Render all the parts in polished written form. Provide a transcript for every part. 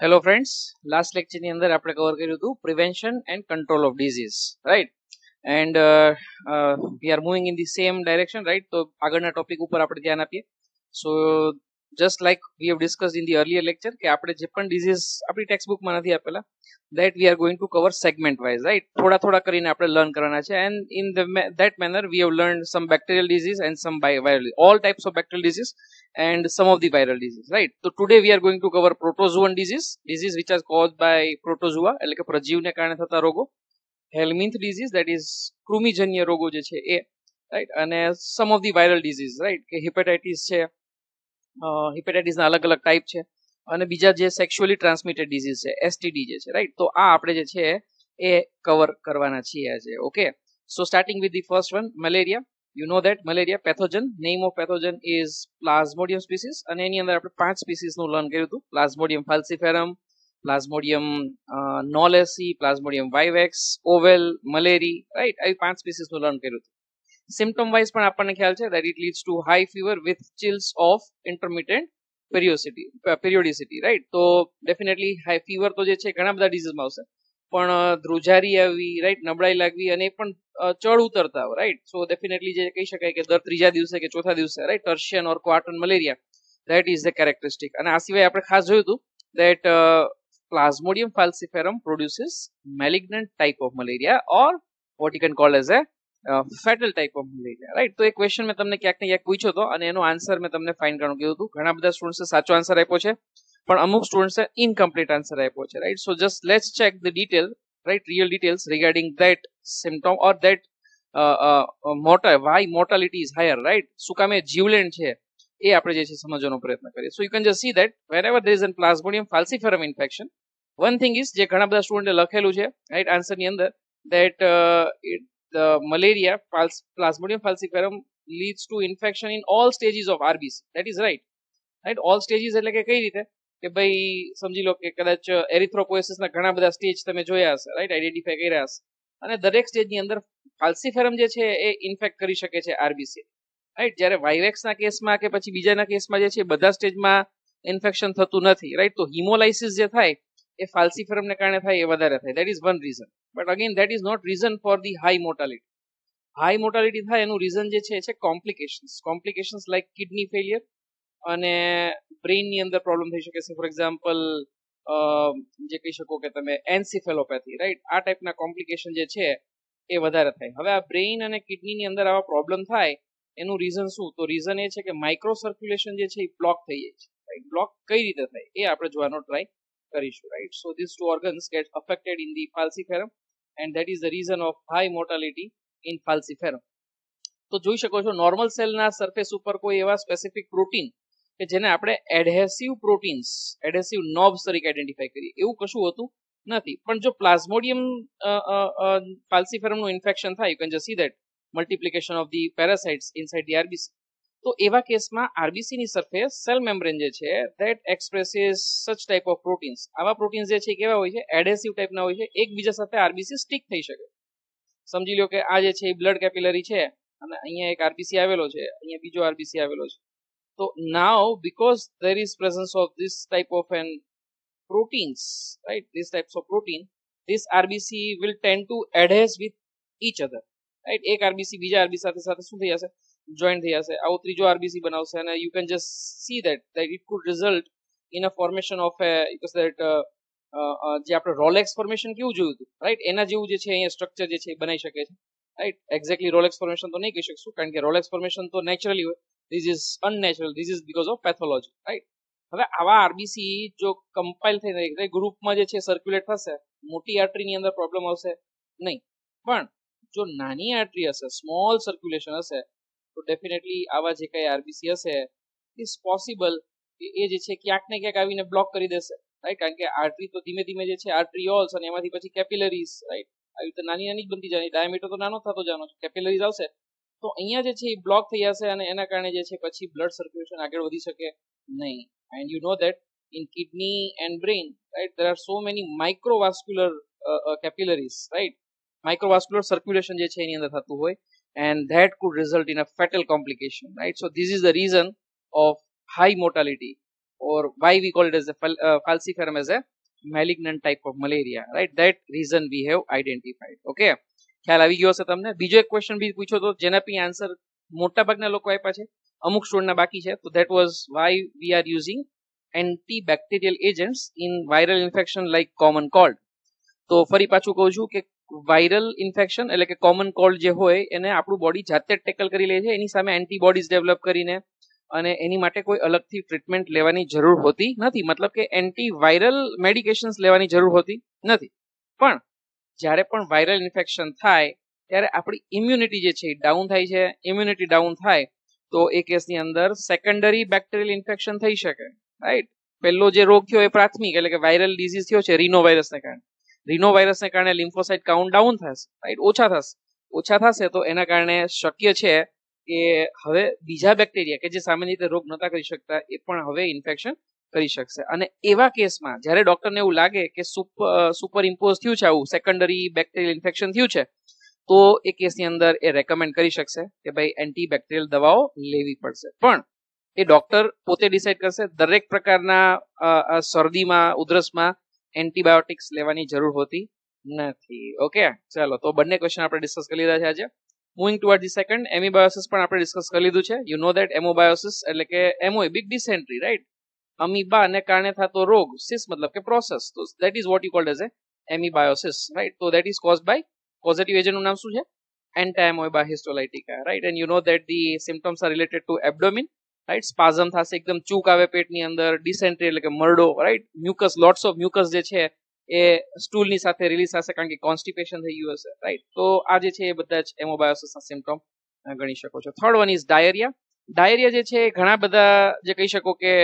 Hello friends, last lecture ની અંદર આપણે કવર કર્યું હતું prevention and control of disease, right? And we are moving in the same direction, right? તો આગળના ટોપિક ઉપર આપણે ધ્યાન આપીએ. So just like we have discussed in the earlier lecture કે આપણે જે પણ disease આપણી ટેક્સ્ટ બુકમાં નથી આપેલા, that we are going to cover segment wise, right? થોડા થોડા કરીને આપણે લર્ન કરવાના છે, and in that manner we have learned some bacterial disease and some viral, all types of bacterial disease and some of the viral disease, right? So today we are going to cover protozoan disease which are caused by protozoa એટલે કે પ્રજીવને કારણે થતા રોગો, helminth disease that is કૃમિજન્ય રોગો જે છે એ, right? અને some of the viral disease, right? કે hepatitis છે, hepatitis ના અલગ અલગ ટાઈપ છે, અને બીજા જે સેક્સ્યુઅલી ટ્રાન્સમિટેડ ડિઝીઝ છે એસટીડી જે છે, રાઈટ? તો આ આપણે જે છે એ કવર કરવાના છીએ આજે. Okay, so starting with the first one, malaria. You know that malaria pathogen, name of pathogen is plasmodium species, અને એની અંદર આપણે 5 સ્પીસીસનું લર્ન કર્યું હતું: plasmodium falciparum, plasmodium knowlesi, plasmodium vivax, ovale, malariae, right? આવી 5 સ્પીસીસનું લર્ન કર્યું હતું. સિમ્પટમ વાઇઝ પણ આપણને ખ્યાલ છે that it leads to high fever with chills of intermittent periodicity, right? તો ડેફિનેટલી હાઈ ફીવર તો જે છે ઘણા બધા ડિઝીઝમાં આવશે, પણ ધ્રુજારી આવી, રાઈટ, નબળાઈ લાગવી, અને પણ ચડ ઉતરતા, રાઈટ? સો ડેફિનેટલી જે કહી શકાય કે દર ત્રીજા દિવસે કે ચોથા દિવસે, right, tertian or quartan malaria, that is the characteristic. અને આ સિવાય આપણે ખાસ જોયું હતું that Plasmodium falciparum produces malignant type of malaria, or what you can call as a fatal type of malaria, right? તો એ ક્વેશ્ચન મેં તમને ક્યાંક ને ક્યાંક પૂછ્યો હતો, અને એનો આન્સર મેં તમને ફાઇન્ડ કરવાનું કીધું હતું. ઘણા બધા સ્ટુડન્ટ્સે સાચો આન્સર આપ્યો છે, પણ અમુક સ્ટુડન્ટ્સે ઇનકમ્પ્લીટ આન્સર આપ્યો છે, right? So just let's check the detail, right, real details regarding that symptom or that why mortality is higher, right? શું કામે જીવલેણ છે એ આપણે જે છે સમજવાનો પ્રયત્ન કરીએ. So you can just see that wherever there is a Plasmodium falciparum infection, one thing is, જે ઘણા બધા સ્ટુડન્ટે લખેલું છે, રાઈટ, આન્સરની અંદર, that the malaria Plasmodium falciparum leads to infection in all stages of RBC. That is right, right? All stages એટલે કે કઈ રીતે કે ભાઈ સમજી લો કે કદાચ એરિથ્રોપોએસિસ ના ઘણા બધા સ્ટેજ તમે જોયા હશે, રાઈટ, આઈડેન્ટિફાઈ કર્યા હશે, અને દરેક સ્ટેજની અંદર ફાલ્સિફેરમ જે છે એ ઇન્ફેક્ટ કરી શકે છે આરબીસી, રાઈટ? જ્યારે વાઇવેક્સના કેસમાં કે પછી બીજાના કેસમાં જે છે બધા સ્ટેજમાં ઇન્ફેક્શન થતું નથી, રાઈટ? તો હિમોલાઇસિસ જે થાય એ ફાલ્સિફેરમને કારણે થાય એ વધારે થાય. That is one reason. But again, that is not reason for the high mortality. High mortality થાય એનું રીઝન જે છે કોમ્પ્લિકેશન્સ લાઈક કિડની ફેલિયર, અને બ્રેઇન ની અંદર પ્રોબ્લેમ થઈ શકે છે. ફોર એક્ઝામ્પલ જે કહી શકો કે તમે એન્સિફેલોપેથી, રાઈટ? આ ટાઈપના કોમ્પ્લિકેશન જે છે એ વધારે થાય. હવે આ બ્રેઇન અને કિડની ની અંદર આવા પ્રોબ્લેમ થાય એનું રીઝન શું? તો રીઝન એ છે કે માઇક્રો સર્ક્યુલેશન જે છે એ બ્લોક થઈ જાય છે, રાઈટ? બ્લોક કઈ રીતે થાય એ આપણે જોવાનો ટ્રાય કરીશું, right? So these two organs get affected in the falciparum, and that is the reason of high mortality in falciparum. તો જોઈ શકો છો નોર્મલ સેલના સરફેસ ઉપર કોઈ એવા સ્પેસિફિક પ્રોટીન કે જેને આપણે એડહેસિવ પ્રોટીન્સ, એડહેસિવ નોબ્સ તરીકે આઈડેન્ટિફાઈ કરીએ એવું કશું હોતું નથી. પણ જો પ્લાઝ્મોડિયમ ફાલ્સિફેરમનું ઇન્ફેક્શન થાય, you can just see that multiplication of the parasites inside the RBC. તો એવા કેસમાં આરબીસી ની સરફેસ સેલ મેમ્બ્રેન જે છે ધેટ એક્સપ્રેસીસ સચ ટાઈપ ઓફ પ્રોટીન્સ. આવા પ્રોટીન્સ જે છે કેવા હોય છે? એડહેસિવ ટાઈપના હોય છે, એકબીજા સાથે આરબીસી સ્ટિક થઈ શકે. સમજી લો કે આ જે છે એ બ્લડ કેપિલરી છે, અને અહીંયા એક આરબીસી આવેલો છે, અહીંયા બીજો આરબીસી આવેલો છે. તો નાઉ because there is presence of this type of an proteins, right, these types of protein, this RBC will tend to adhere with each other, right? એક આરબીસી બીજા આરબીસી સાથે સાથે શું થઈ જશે? જોઈન્ટ થઈ જશે. આવો ત્રીજો આરબીસી બનાવશે, અને you can just see that it could result in a formation of a, because that જે આપણે રોલેક્સ ફોર્મેશન કેવું જોયું હતું, રાઈટ? એના જેવું જે છે અહીંયા સ્ટ્રક્ચર જે છે એ બનાવી શકે છે, રાઈટ? એક્ઝેક્ટલી રોલેક્સ ફોર્મેશન તો નહીં કહી શકશું, કારણ કે રોલેક્સ ફોર્મેશન તો નેચરલી હોય. This is unnatural, this is because of pathology, right? હવે આવા આરબીસી જો કમ્પાઇલ થઈને ગ્રુપમાં જે છે સર્ક્યુલેટ થશે, મોટી આર્ટરીની અંદર પ્રોબ્લેમ આવશે નહીં, પણ જો નાની આર્ટરી હશે, સ્મોલ સર્ક્યુલેશન હશે, તો ડેફિનેટલી આવા જે કઈ આરબીસી હશે ઇઝ પોસિબલ એ જે છે ક્યાંક ને ક્યાંક આવીને બ્લોક કરી દેશે, રાઈટ? કારણ કે આર્ટરી તો ધીમે ધીમે જે છે આર્ટ્રીઓલ્સ, અને એમાંથી પછી કેપિલરીઝ, રાઈટ? આવી રીતે નાની નાની જ બનતી જાય, ડાયામીટર તો નાનો થતો જવાનો છે, કેપિલરીઝ આવશે તો અહીંયા જે છે એ બ્લોક થઈ જશે, અને એના કારણે જે છે પછી બ્લડ સર્ક્યુલેશન આગળ વધી શકે નહીં. And you know that in kidney and brain, right, there are so many microvascular capillaries, right? Microvascular circulation જે છે એની અંદર થતું હોય, and that could result in a fatal complication, right? So this is the reason of high mortality or why we call it as a falciparum as a malignant type of malaria, right? That reason we have identified. Okay, ખ્યાલ આવી ગયો હશે તમને. બીજો એક question બી પૂછ્યો તો જેના પી આન્સર મોટા ભાગના લોકો આપ્યા છે, અમુક સ્ટુડન્ટના બાકી છે. તો that was why we are using antibacterial agents in viral infection like common cold. તો ફરી પાછું કહું છું કે વાયરલ ઇન્ફેક્શન એટલે કે કોમન કોલ્ડ જે હોય એને આપણું બોડી જાતે જ ટેકલ કરી લે છે, એની સામે એન્ટીબોડીઝ ડેવલપ કરીને, અને એની માટે કોઈ અલગથી ટ્રીટમેન્ટ લેવાની જરૂર હોતી નથી. મતલબ કે એન્ટીવાયરલ મેડિકેશન્સ લેવાની જરૂર હોતી નથી. પણ જ્યારે પણ વાયરલ ઇન્ફેક્શન થાય ત્યારે આપણી ઇમ્યુનિટી જે છે એ ડાઉન થાય છે. ઇમ્યુનિટી ડાઉન થાય તો એ કેસની અંદર સેકન્ડરી બેક્ટેરિયલ ઇન્ફેક્શન થઈ શકે, રાઈટ? પહેલો જે રોગ થયો એ પ્રાથમિક એટલે કે વાયરલ ડિઝીઝ થયો છે રીનો વાયરસને કારણે. રીનો વાયરસને કારણે લિમ્ફોસાઇટ કાઉન્ટ ડાઉન થશે, રાઈટ? ઓછા થશે તો એના કારણે શક્ય છે કે હવે બીજા બેક્ટેરિયા કે જે સામાન્ય રીતે રોગ નતા કરી શકતા એ પણ હવે ઇન્ફેક્શન કરી શકશે. અને એવા કેસમાં જ્યારે ડોક્ટરને એવું લાગે કે સુપર ઇમ્પોઝ થયું છે, આવું સેકન્ડરી બેક્ટેરિયલ ઇન્ફેક્શન થયું છે, તો એ કેસની અંદર એ રેકમેન્ડ કરી શકશે કે ભાઈ એન્ટીબેક્ટેરિયલ દવાઓ લેવી પડશે. પણ એ ડોક્ટર પોતે ડિસાઇડ કરશે. દરેક પ્રકારના શરદીમાં, ઉધરસમાં એન્ટીબાયોટિક્સ લેવાની જરૂર હોતી નથી. ઓકે, ચાલો તો બંને ક્વેશ્ચન આપણે ડિસ્કસ કરી લીધા છે આજે. મૂવિંગ ટુવર્ડ ધી સેકન્ડ, એમીબાયોસિસ પણ આપણે ડિસ્કસ કરી લીધું છે. યુ નો દેટ એમોબાયોસિસ એટલે કે એમો એ બિગ ડિસેન્ટ્રી, રાઈટ? અમીબાને કારણે થતો રોગ, સિસ મતલબ કે પ્રોસેસ, તો that is what you called as a amoebiasis, right? તો that is caused by positive એજન્ટનું નામ શું છે? Entamoeba histolytica, right? And you know that the symptoms are related to abdomen, right? Spasm થશે, એકદમ ચૂક આવે પેટની અંદર, ડિસેન્ટ્રી એટલે કે મરડો, right? Mucus, lots of mucus જે છે એ સ્ટૂલની સાથે રિલીઝ થશે કારણ કે કોન્સ્ટિપેશન થઈ ગયું હશે, રાઈટ? તો આ જે છે એ બધા જ એમોબાયોસિસના સિમ્પટમ ગણી શકો છો. Third one is diarrhoea. Diarrhoea જે છે ઘણા બધા જે કહી શકો કે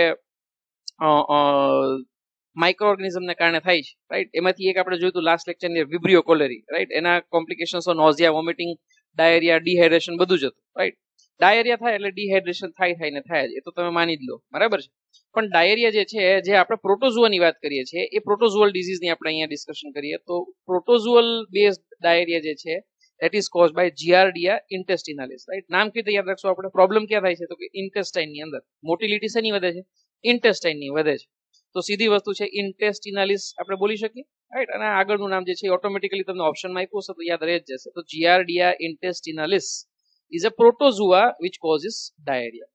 માઇક્રો ઓર્ગેનિઝમને કારણે થાય છે, રાઈટ? એમાંથી એક આપણે જોયું હતું લાસ્ટ લેક્ચરની વિબ્રિયો કોલેરી, રાઈટ? એના complications of nausea, vomiting, diarrhoea, dehydration બધું જ હતું, રાઈટ? ડાયરિયા થાય એટલે ડિહાઇડ્રેશન થાય ને થાય જ, એ તો તમે માની જ લો, બરાબર છે. પણ ડાયરિયા જે છે, જે આપણે પ્રોટોઝુઆની વાત કરીએ છીએ, એ પ્રોટોઝુઅલ ડિઝીઝની આપણે અહીંયા ડિસ્કશન કરીએ તો પ્રોટોઝુઅલ બેઝડ ડાયરિયા જે છે that is caused by giardia intestinalis, right? નામથી તો યાદ રાખશો આપણે. પ્રોબ્લેમ ક્યાં થાય છે તો કે ઇન્ટેસ્ટાઇનની અંદર. મોટિલિટી શેની વધે છે? ઇન્ટેસ્ટાઇનની વધે છે. તો સીધી વસ્તુ છે ઇન્ટેસ્ટિનાલિસ આપણે બોલી શકીએ, રાઈટ? અને આગળનું નામ જે છે ઓટોમેટિકલી તમને ઓપ્શનમાં આપ્યું હશે તો યાદ રહી જ જશે. તો giardia intestinalis is a protozoa which causes diarrhea.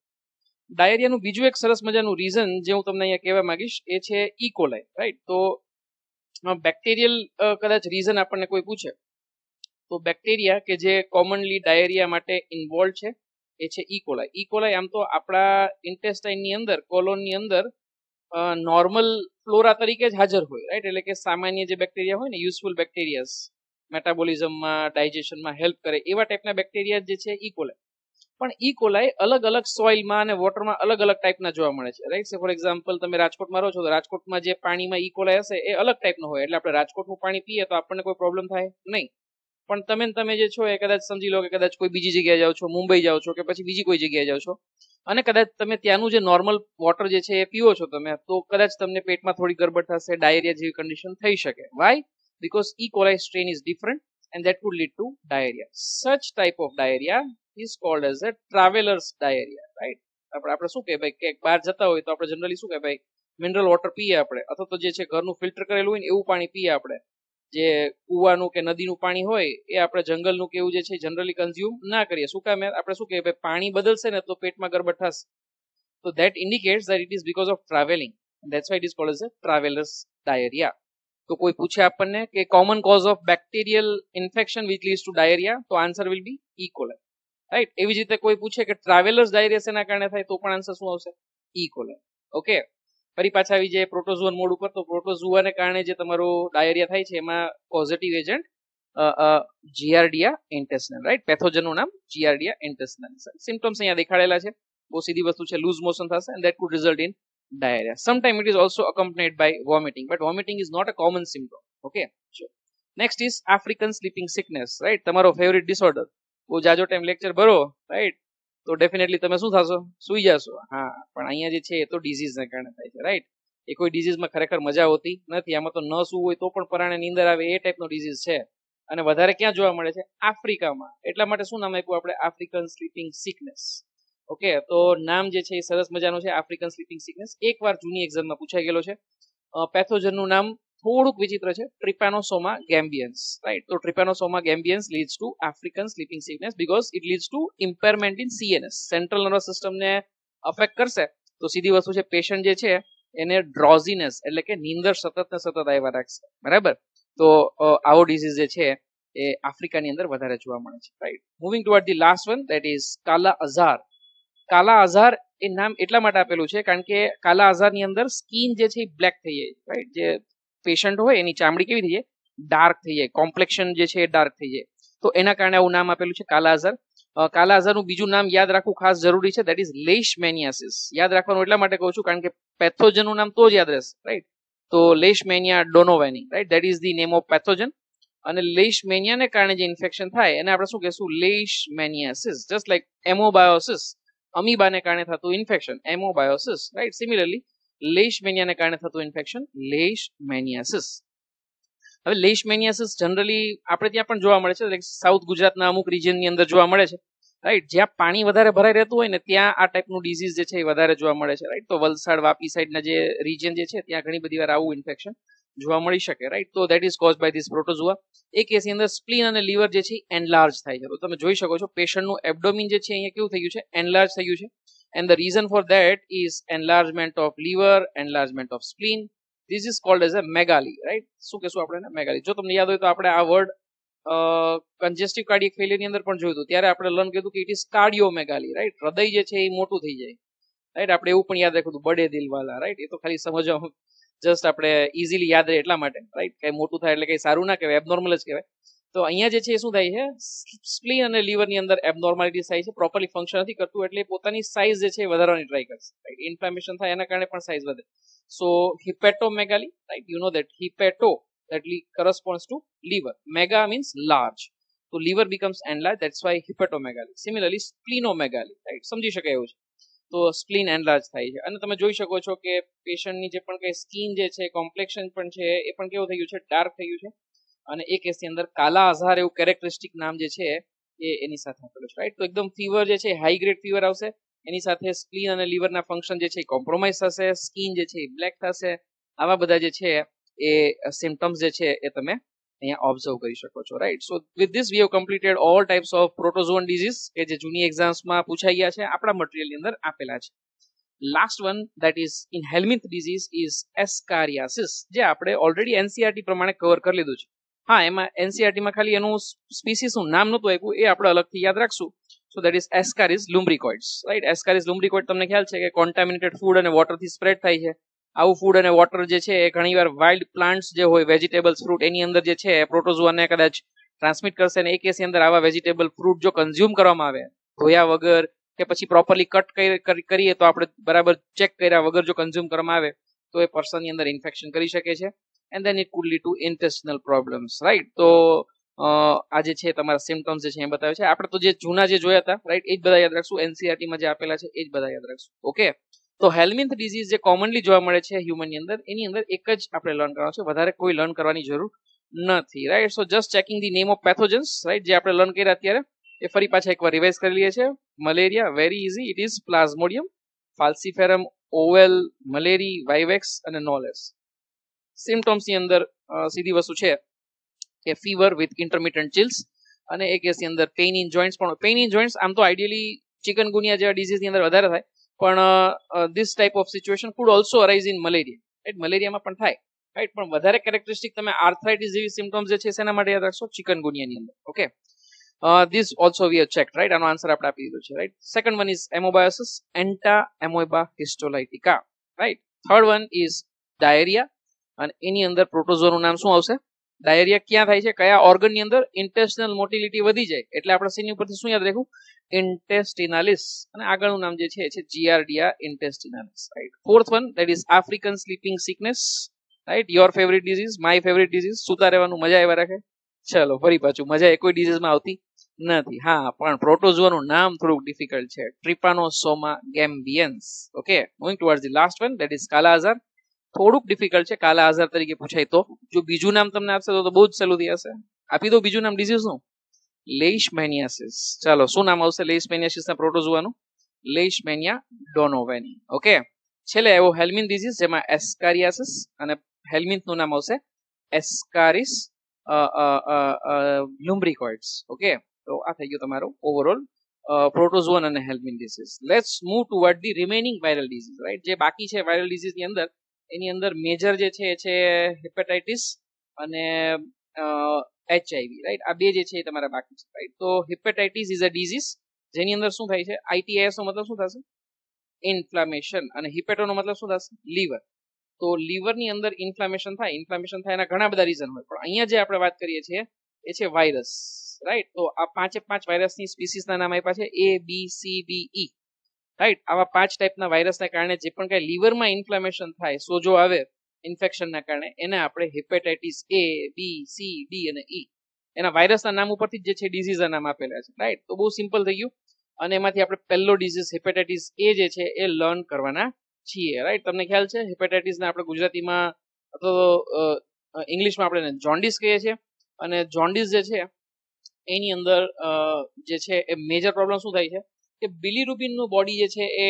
ડાયરિયાનું બીજું એક સરસ મજાનું રીઝન જે હું તમને અહીંયા કહેવા માંગીશ એ છે ઇકોલાઈ, રાઈટ? તો બેક્ટેરિયલ કદાચ રીઝન આપણને કોઈ પૂછે તો બેક્ટેરિયા કે જે કોમનલી ડાયરિયા માટે ઇન્વોલ્વ છે એ છે ઇકોલાઈ. ઇકોલાઈ આમ તો આપણા ઇન્ટેસ્ટાઇનની અંદર, કોલોનની અંદર નોર્મલ ફ્લોરા તરીકે જ હાજર હોય, રાઈટ? એટલે કે સામાન્ય જે બેક્ટેરિયા હોય ને, યુઝફુલ બેક્ટેરિયાસ, મેટાબોલિઝમમાં, ડાયજેશનમાં હેલ્પ કરે એવા ટાઈપના બેક્ટેરિયા જે છે ઇકોલાઈ. પણ ઇકોલાઈ અલગ અલગ સોઇલમાં અને વોટરમાં અલગ અલગ ટાઈપના જોવા મળે છે, રાઈટ? ફોર એક્ઝામ્પલ તમે રાજકોટમાં રહો છો તો રાજકોટમાં જે પાણીમાં ઇકોલાઈ હશે એ અલગ ટાઈપનો હોય, એટલે આપણે રાજકોટનું પાણી પીએ તો આપણને કોઈ પ્રોબ્લેમ થાય નહીં. પણ તમે જે છો એ કદાચ સમજી લો કે કદાચ કોઈ બીજી જગ્યાએ જાઓ છો, મુંબઈ જાઓ છો કે પછી બીજી કોઈ જગ્યાએ જાઓ છો, અને કદાચ તમે ત્યાંનું જે નોર્મલ વોટર જે છે એ પીવો છો તમે, તો કદાચ તમને પેટમાં થોડી ગડબડ થશે, ડાયરિયા જેવી કન્ડિશન થઈ શકે. Why? Because E coli strain is different and that would lead to diarrhea. Such type of diarrhea is called as a traveler's diarrhea, right? આપણે શું કહે ભાઈ કે બહાર જતા હોય તો આપણે જનરલી શું કહે ભાઈ મિનરલ વોટર પીએ આપણે, અથવા તો જે છે ઘરનું ફિલ્ટર કરેલું હોય ને એવું પાણી પીએ આપણે. જે કુવાનું કે નદીનું પાણી હોય એ આપણે જંગલનું કે એવું જે છે જનરલી કન્ઝ્યુમ ના કરીએ. શું કામ? આપણે શું કહે ભાઈ પાણી બદલશે ને તો પેટમાં ગડબડ થશે. So that indicates that it is because of traveling. That's why it is called as a traveler's diarrhea. તો કોઈ પૂછે આપણને કે common cause of bacterial infection which leads to diarrhoea, તો answer will be E coli, right? એવી જ રીતે કોઈ પૂછે કે ટ્રાવેલર્સ ડાયરિયા શેના કારણે થાય, તો પણ આન્સર શું આવશે? ઇકોલાઈ. ઓકે, ફરી પાછા આવી જાય પ્રોટોઝુઅન મોડ ઉપર. તો પ્રોટોઝુઆને કારણે જે તમારું ડાયરિયા થાય છે એમાં positive agent giardia intestinal, right? પેથોજનનું નામ giardia intestinal. સિમ્પટમ્સ અહીંયા દેખાડેલા છે. બહુ સીધી વસ્તુ છે, લૂઝ મોશન થશે and that could result in diarrhea. Sometimes it is also accompanied by vomiting, but vomiting is not a common symptom. Okay, sure. Next is African sleeping sickness, right? તમારો favourite disorder. બહુ જાજો time lecture ભરો, right? તો definitely તમે શું થશો? સુઈ જશો. હા, પણ અહીંયા જે છે એ તો ડિઝીઝને કારણે થાય છે, રાઈટ? એ કોઈ ડિઝીઝમાં ખરેખર મજા હોતી નથી. આમાં તો ન શું હોય તો પણ પરાણે નીંદર આવે એ ટાઈપનો ડિઝીઝ છે, અને વધારે ક્યાં જોવા મળે છે? આફ્રિકામાં. એટલા માટે શું નામ આપ્યું આપણે? African sleeping sickness. ઓકે, તો નામ જે છે એ સરસ મજાનું છે, આફ્રિકન સ્લીપિંગ સિકનેસ. એકવાર જૂની એક્ઝામમાં પૂછાઈ ગયેલો છે. પેથોજનનું નામ થોડુંક વિચિત્ર છે, ટ્રિપાનોસોમા ગેમ્બિયન્સ, રાઈટ. તો trypanosoma gambiense leads to African sleeping sickness because it leads to impairment in CNS, central nervous સિસ્ટમને અફેક્ટ કરશે. તો સીધી વસ્તુ છે, પેશન્ટ જે છે એને ડ્રોઝીનેસ એટલે કે નીંદર સતત ને સતત આવ્યા રાખશે, બરાબર. તો આવો ડિઝીઝ જે છે એ આફ્રિકાની અંદર વધારે જોવા મળે છે, right. Moving toward the last one, that is kala અઝાર. કાલા અઝાર એ નામ એટલા માટે આપેલું છે કારણ કે કાલા અઝાર ની અંદર સ્કિન જે છે એ બ્લેક થઈ જાય, રાઈટ. જે પેશન્ટ હોય એની ચામડી કેવી થઈ જાય, ડાર્ક થઈ જાય, કોમ્પ્લેક્શન જે છે એ ડાર્ક થઈ જાય. તો એના કારણે આવું નામ આપેલું છે કાલા અઝાર. કાલા અઝારનું બીજું નામ યાદ રાખવું ખાસ જરૂરી છે, દેટ ઇઝ લેશમેનિયાસિસ. યાદ રાખવાનું એટલા માટે કહું છું કારણ કે પેથોજનનું નામ તો જ યાદ રહેશે, રાઈટ. તો leishmania donovani, right, that is the name of pathogen. અને લેશમેનિયાને કારણે જે ઇન્ફેક્શન થાય એને આપણે શું કહેશું, લેશમેનિયાસિસ. જસ્ટ લાઈક એમોબાયોસિસ, અમીબાને કારણે થતું ઇન્ફેક્શન, એમોબાયોસિસ, રાઈટ. સિમિલરલી લેશમેનિયાને કારણે થતું ઇન્ફેક્શન, લેશમેનિયાસિસ. હવે લેશમેનિયાસિસ જનરલી આપણે ત્યાં પણ જોવા મળે છે, લાઈક સાઉથ ગુજરાતના અમુક રિજિયનની અંદર જોવા મળે છે, રાઈટ. જ્યાં પાણી વધારે ભરાઈ રહેતું હોય ને ત્યાં આ ટાઈપનું ડિઝીઝ જે છે એ વધારે જોવા મળે છે, રાઈટ. તો વલસાડ વાપી સાઈડના જે રિજિયન જે છે ત્યાં ઘણી બધી વાર આવું ઇન્ફેક્શન જોવા મળી શકે, રાઈટ. તો that is cause by this protozoa. એ કેસની અંદર સ્પ્લીન અને લીવર જે છે એનલાર્જ થાય છે. તો તમે જોઈ શકો છો પેશન્ટનું એબ્ડોમિન જે છે અહીંયા કેવું થઈ ગયું છે, એનલાર્જ થઈ ગયું છે. And the reason for that is enlargement of liver, enlargement of spleen. This is called as a megaly, right. શું કહેશું આપણે, મેગાલી. જો તમને યાદ હોય તો આપણે આ વર્ડ કન્જેસ્ટિવ કાર્ડિયક ફેલિયર ની અંદર પણ જોયું હતું. ત્યારે આપણે લર્ન કર્યું કે ઇટ ઇઝ કાર્ડિયોમેગાલી, રાઈટ. હૃદય જે છે એ મોટું થઈ જાય, રાઈટ. આપણે એવું પણ યાદ રાખ્યું હતું, બડે દિલવાલા, રાઈટ. એ તો ખાલી સમજવા જસ્ટ આપણે ઇઝીલી યાદ રહે એટલા માટે, રાઈટ. કઈ મોટું થાય એટલે કઈ સારું ના કહેવાય, એબનોર્મલ જ કહેવાય. તો અહીંયા જે છે એ શું થાય છે, સ્પ્લીન અને લીવર ની અંદર એબનોર્માલિટી થાય છે, પ્રોપરલી ફંક્શન નથી કરતું એટલે પોતાની સાઇઝ જે છે એ વધારવાની ટ્રાય કરશે, રાઈટ. ઇન્ફ્લેમેશન થાય એના કારણે પણ સાઇઝ વધે. So hepatomegaly, right. You know that hepato that corresponds to liver. Mega means large. So liver becomes enlarged. That's why hepatomegaly. Similarly, splenomegaly. Right? સમજી શકાય એવું છે. તો સ્પ્લીન એનલાર્જ થાય છે. અને તમે જોઈ શકો છો કે પેશન્ટની જે પણ કઈ સ્કિન જે છે, કોમ્પ્લેક્શન પણ છે એ પણ કેવું થઈ ગયું છે, ડાર્ક થઈ ગયું છે. અને એ કેસની અંદર કાલા અઝાર એવું કેરેક્ટરિસ્ટિક નામ જે છે એ એની સાથે આપેલું છે, રાઈટ. તો એકદમ ફીવર જે છે હાઈ ગ્રેડ ફીવર આવશે. એની સાથે સ્પ્લીન અને લીવરના ફંક્શન જે છે એ કોમ્પ્રોમાઇઝ થશે, સ્કિન જે છે એ બ્લેક થશે. આવા બધા જે છે એ સિમ્ટમ્સ જે છે એ તમે અહીંયા ઓબ્ઝર્વ કરી શકો છો, right. So with this we have completed all types of protozoan disease કે જે જૂની એક્ઝામ્સમાં પૂછાઈ ગયા છે, આપણા મટીરિયલની અંદર આપેલા છે. Last one that is in helminth disease is ascariasis, જે આપણે ઓલરેડી એનસીઆરટી પ્રમાણે કવર કરી લીધું છે. હા, એમાં એનસીઆરટીમાં ખાલી એનું સ્પીસીસનું નામ નહોતું આપ્યું, એ આપણે અલગથી યાદ રાખશું. So that is ascaris lumbricoides, right. Ascaris lumbricoid તમને ખ્યાલ છે કે કોન્ટામિનેટેડ ફૂડ અને વોટરથી સ્પ્રેડ થાય છે. આવું ફૂડ અને વોટર જે છે એ ઘણીવાર વાઇલ્ડ પ્લાન્ટ્સ જે હોય, વેજીટેબલ્સ, ફ્રૂટ, એની અંદર જે છે પ્રોટોઝોઆને કદાચ ટ્રાન્સમિટ કરશે. અને એ કેસની અંદર આવા વેજીટેબલ ફ્રૂટ જો કન્ઝ્યુમ કરવામાં આવે ધોયા વગર કે પછી પ્રોપરલી કટ કરીએ તો આપણે બરાબર ચેક કર્યા વગર જો કન્ઝ્યુમ કરવામાં આવે તો એ પર્સનની અંદર ઇન્ફેક્શન કરી શકે છે. And then it could lead to intestinal problems, right. તો આ જે છે તમારા સિમ્ટમ્સ જે છે એ બતાવે છે. આપણે તો જે જૂના જે જોયા હતા, રાઈટ, એ જ બધા યાદ રાખશું. એનસીઆરટીમાં જે આપેલા છે એ જ બધા યાદ રાખશું, ઓકે. તો હેલ્મિન્થ ડિઝીઝ જે કોમનલી જોવા મળે છે હ્યુમનની અંદર, એની અંદર એક જ આપણે લર્ન કરવાનું છે, વધારે કોઈ લર્ન કરવાની જરૂર નથી, right. So just checking the name of pathogens, right, જે આપણે લર્ન કર્યા અત્યારે એ ફરી પાછા એકવાર રિવાઇઝ કરી લઈએ છીએ. Malaria, very easy, it is plasmodium falciparum ovale malariae vivax અને નોલેસ. સિમ્ટમ્સની અંદર સીધી વસ્તુ છે કે ફીવર વિથ ઇન્ટરમિટન્ટ ચિલ્સ, અને એ કેસની અંદર પેઇન ઇન જોઇન્ટ્સ પણ. પેઇન ઇન જોઇન્ટ્સ આમ તો આઈડિયલી ચિકનગુનિયા જેવા ડિઝીઝની અંદર વધારે થાય, પણ this type of situation could also arise in malaria, right. મલેરિયામાં પણ થાય, રાઈટ. પણ વધારે કેરેક્ટરિસ્ટિક તમે આર્થરાઇટિસ જેવી સિમ્ટમ્સ જે છે શેના માટે યાદ રાખશો, ચિકનગુનિયાની અંદર, okay. This also we have checked, right? આનો આન્સર આપણે આપી દીધો છે, right? Second one is amoebiasis, enta-amoeba histolytica, right? Third one is diarrhea, અને એની અંદર પ્રોટોઝોનું નામ શું આવશે? ડાયરિયા ક્યાં થાય છે, કયા ઓર્ગન ની અંદર? ઇન્ટેસ્ટિનલ મોટિલિટી વધી જાય એટલે આપણે સીની ઉપરથી શું યાદ રાખવું? ઇન્ટેસ્ટિનાલિસ. અને આગળનું નામ જે છે giardia intestinalis, right. Fourth one that is African sleeping sickness, right. Your favourite disease, my favourite disease. સુતા રહેવાનું મજા આવ્યા રાખે. ચલો ફરી પાછું, મજા એ કોઈ ડિઝીઝમાં આવતી નથી. હા, પણ પ્રોટોઝોનું નામ થોડુંક ડિફિકલ્ટ છે, trypanosoma gambiense, okay. Moving towards the last one that is kala azar. થોડુંક ડિફિકલ્ટ છે, કાલા આઝાર તરીકે પૂછાય તો. જો બીજું નામ તમને આપશે તો બહુ જ સહેલું થઈ હશે. આપી દો બીજું નામ ડિઝીઝ નું, લેઇશમેનિયાસિસ. ચાલો, શું નામ આવશે લેઇશમેનિયાસિસ ના પ્રોટોઝોઆનું? લેઇશમેનિયા ડોનોવેની. ઓકે, છેલ્લે એવો હેલ્મિન ડિઝીઝ જેમાં એસ્કારિયાસિસ અને હેલ્મિન્થનું નામ આવશે એસ્કારિસ લ્યુમ્બ્રિકોઇડ્સ. ઓકે, તો આ થઈ ગયું તમારું ઓવરઓલ પ્રોટોઝોન અને helminth disease. Let's move toward the remaining viral disease. Right, જે બાકી છે વાયરલ ડિઝીઝ ની અંદર, એની અંદર મેજર જે છે એ છે હેપેટાઇટિસ અને HIV. રાઈટ, આ બે જે છે એ તમારા બાકી છે. રાઈટ, તો હેપેટાઇટિસ ઇઝ અ ડિઝીઝ જેની અંદર શું થાય છે, ITIS નો મતલબ શું થશે, ઇન્ફ્લામેશન, અને હિપેટો નો મતલબ શું થશે, લીવર. તો લીવર ની અંદર ઇન્ફ્લામેશન થાય. ઇન્ફ્લામેશન થાય એના ઘણા બધા રીઝન હોય, પણ અહીંયા જે આપણે વાત કરીએ છીએ એ છે વાયરસ. રાઈટ, તો આ 5 વાયરસની સ્પીસીસના નામ આપ્યા છે ABCDE. રાઈટ, આવા 5 ટાઈપના વાયરસના કારણે જે પણ કઈ લીવરમાં ઇન્ફ્લામેશન થાય, સોજો આવે ઇન્ફેક્શનના કારણે, એને આપણે hepatitis A, B, C, D અને E એના વાયરસના નામ ઉપરથી જે છે ડિઝીઝના નામ આપેલા છે. રાઈટ, તો બહુ સિમ્પલ થઈ ગયું. અને એમાંથી આપણે પહેલો ડિઝીઝ હેપેટાઇટિસ A જે છે એ લર્ન કરવાના છીએ. રાઈટ, તમને ખ્યાલ છે હેપેટાઇટિસને આપણે ગુજરાતીમાં અથવા ઇંગ્લિશમાં આપણે જોન્ડિસ કહીએ છીએ. અને જોન્ડિસ જે છે એની અંદર જે છે એ મેજર પ્રોબ્લેમ શું થાય છે કે બિલીરુબિનનું બોડી જે છે એ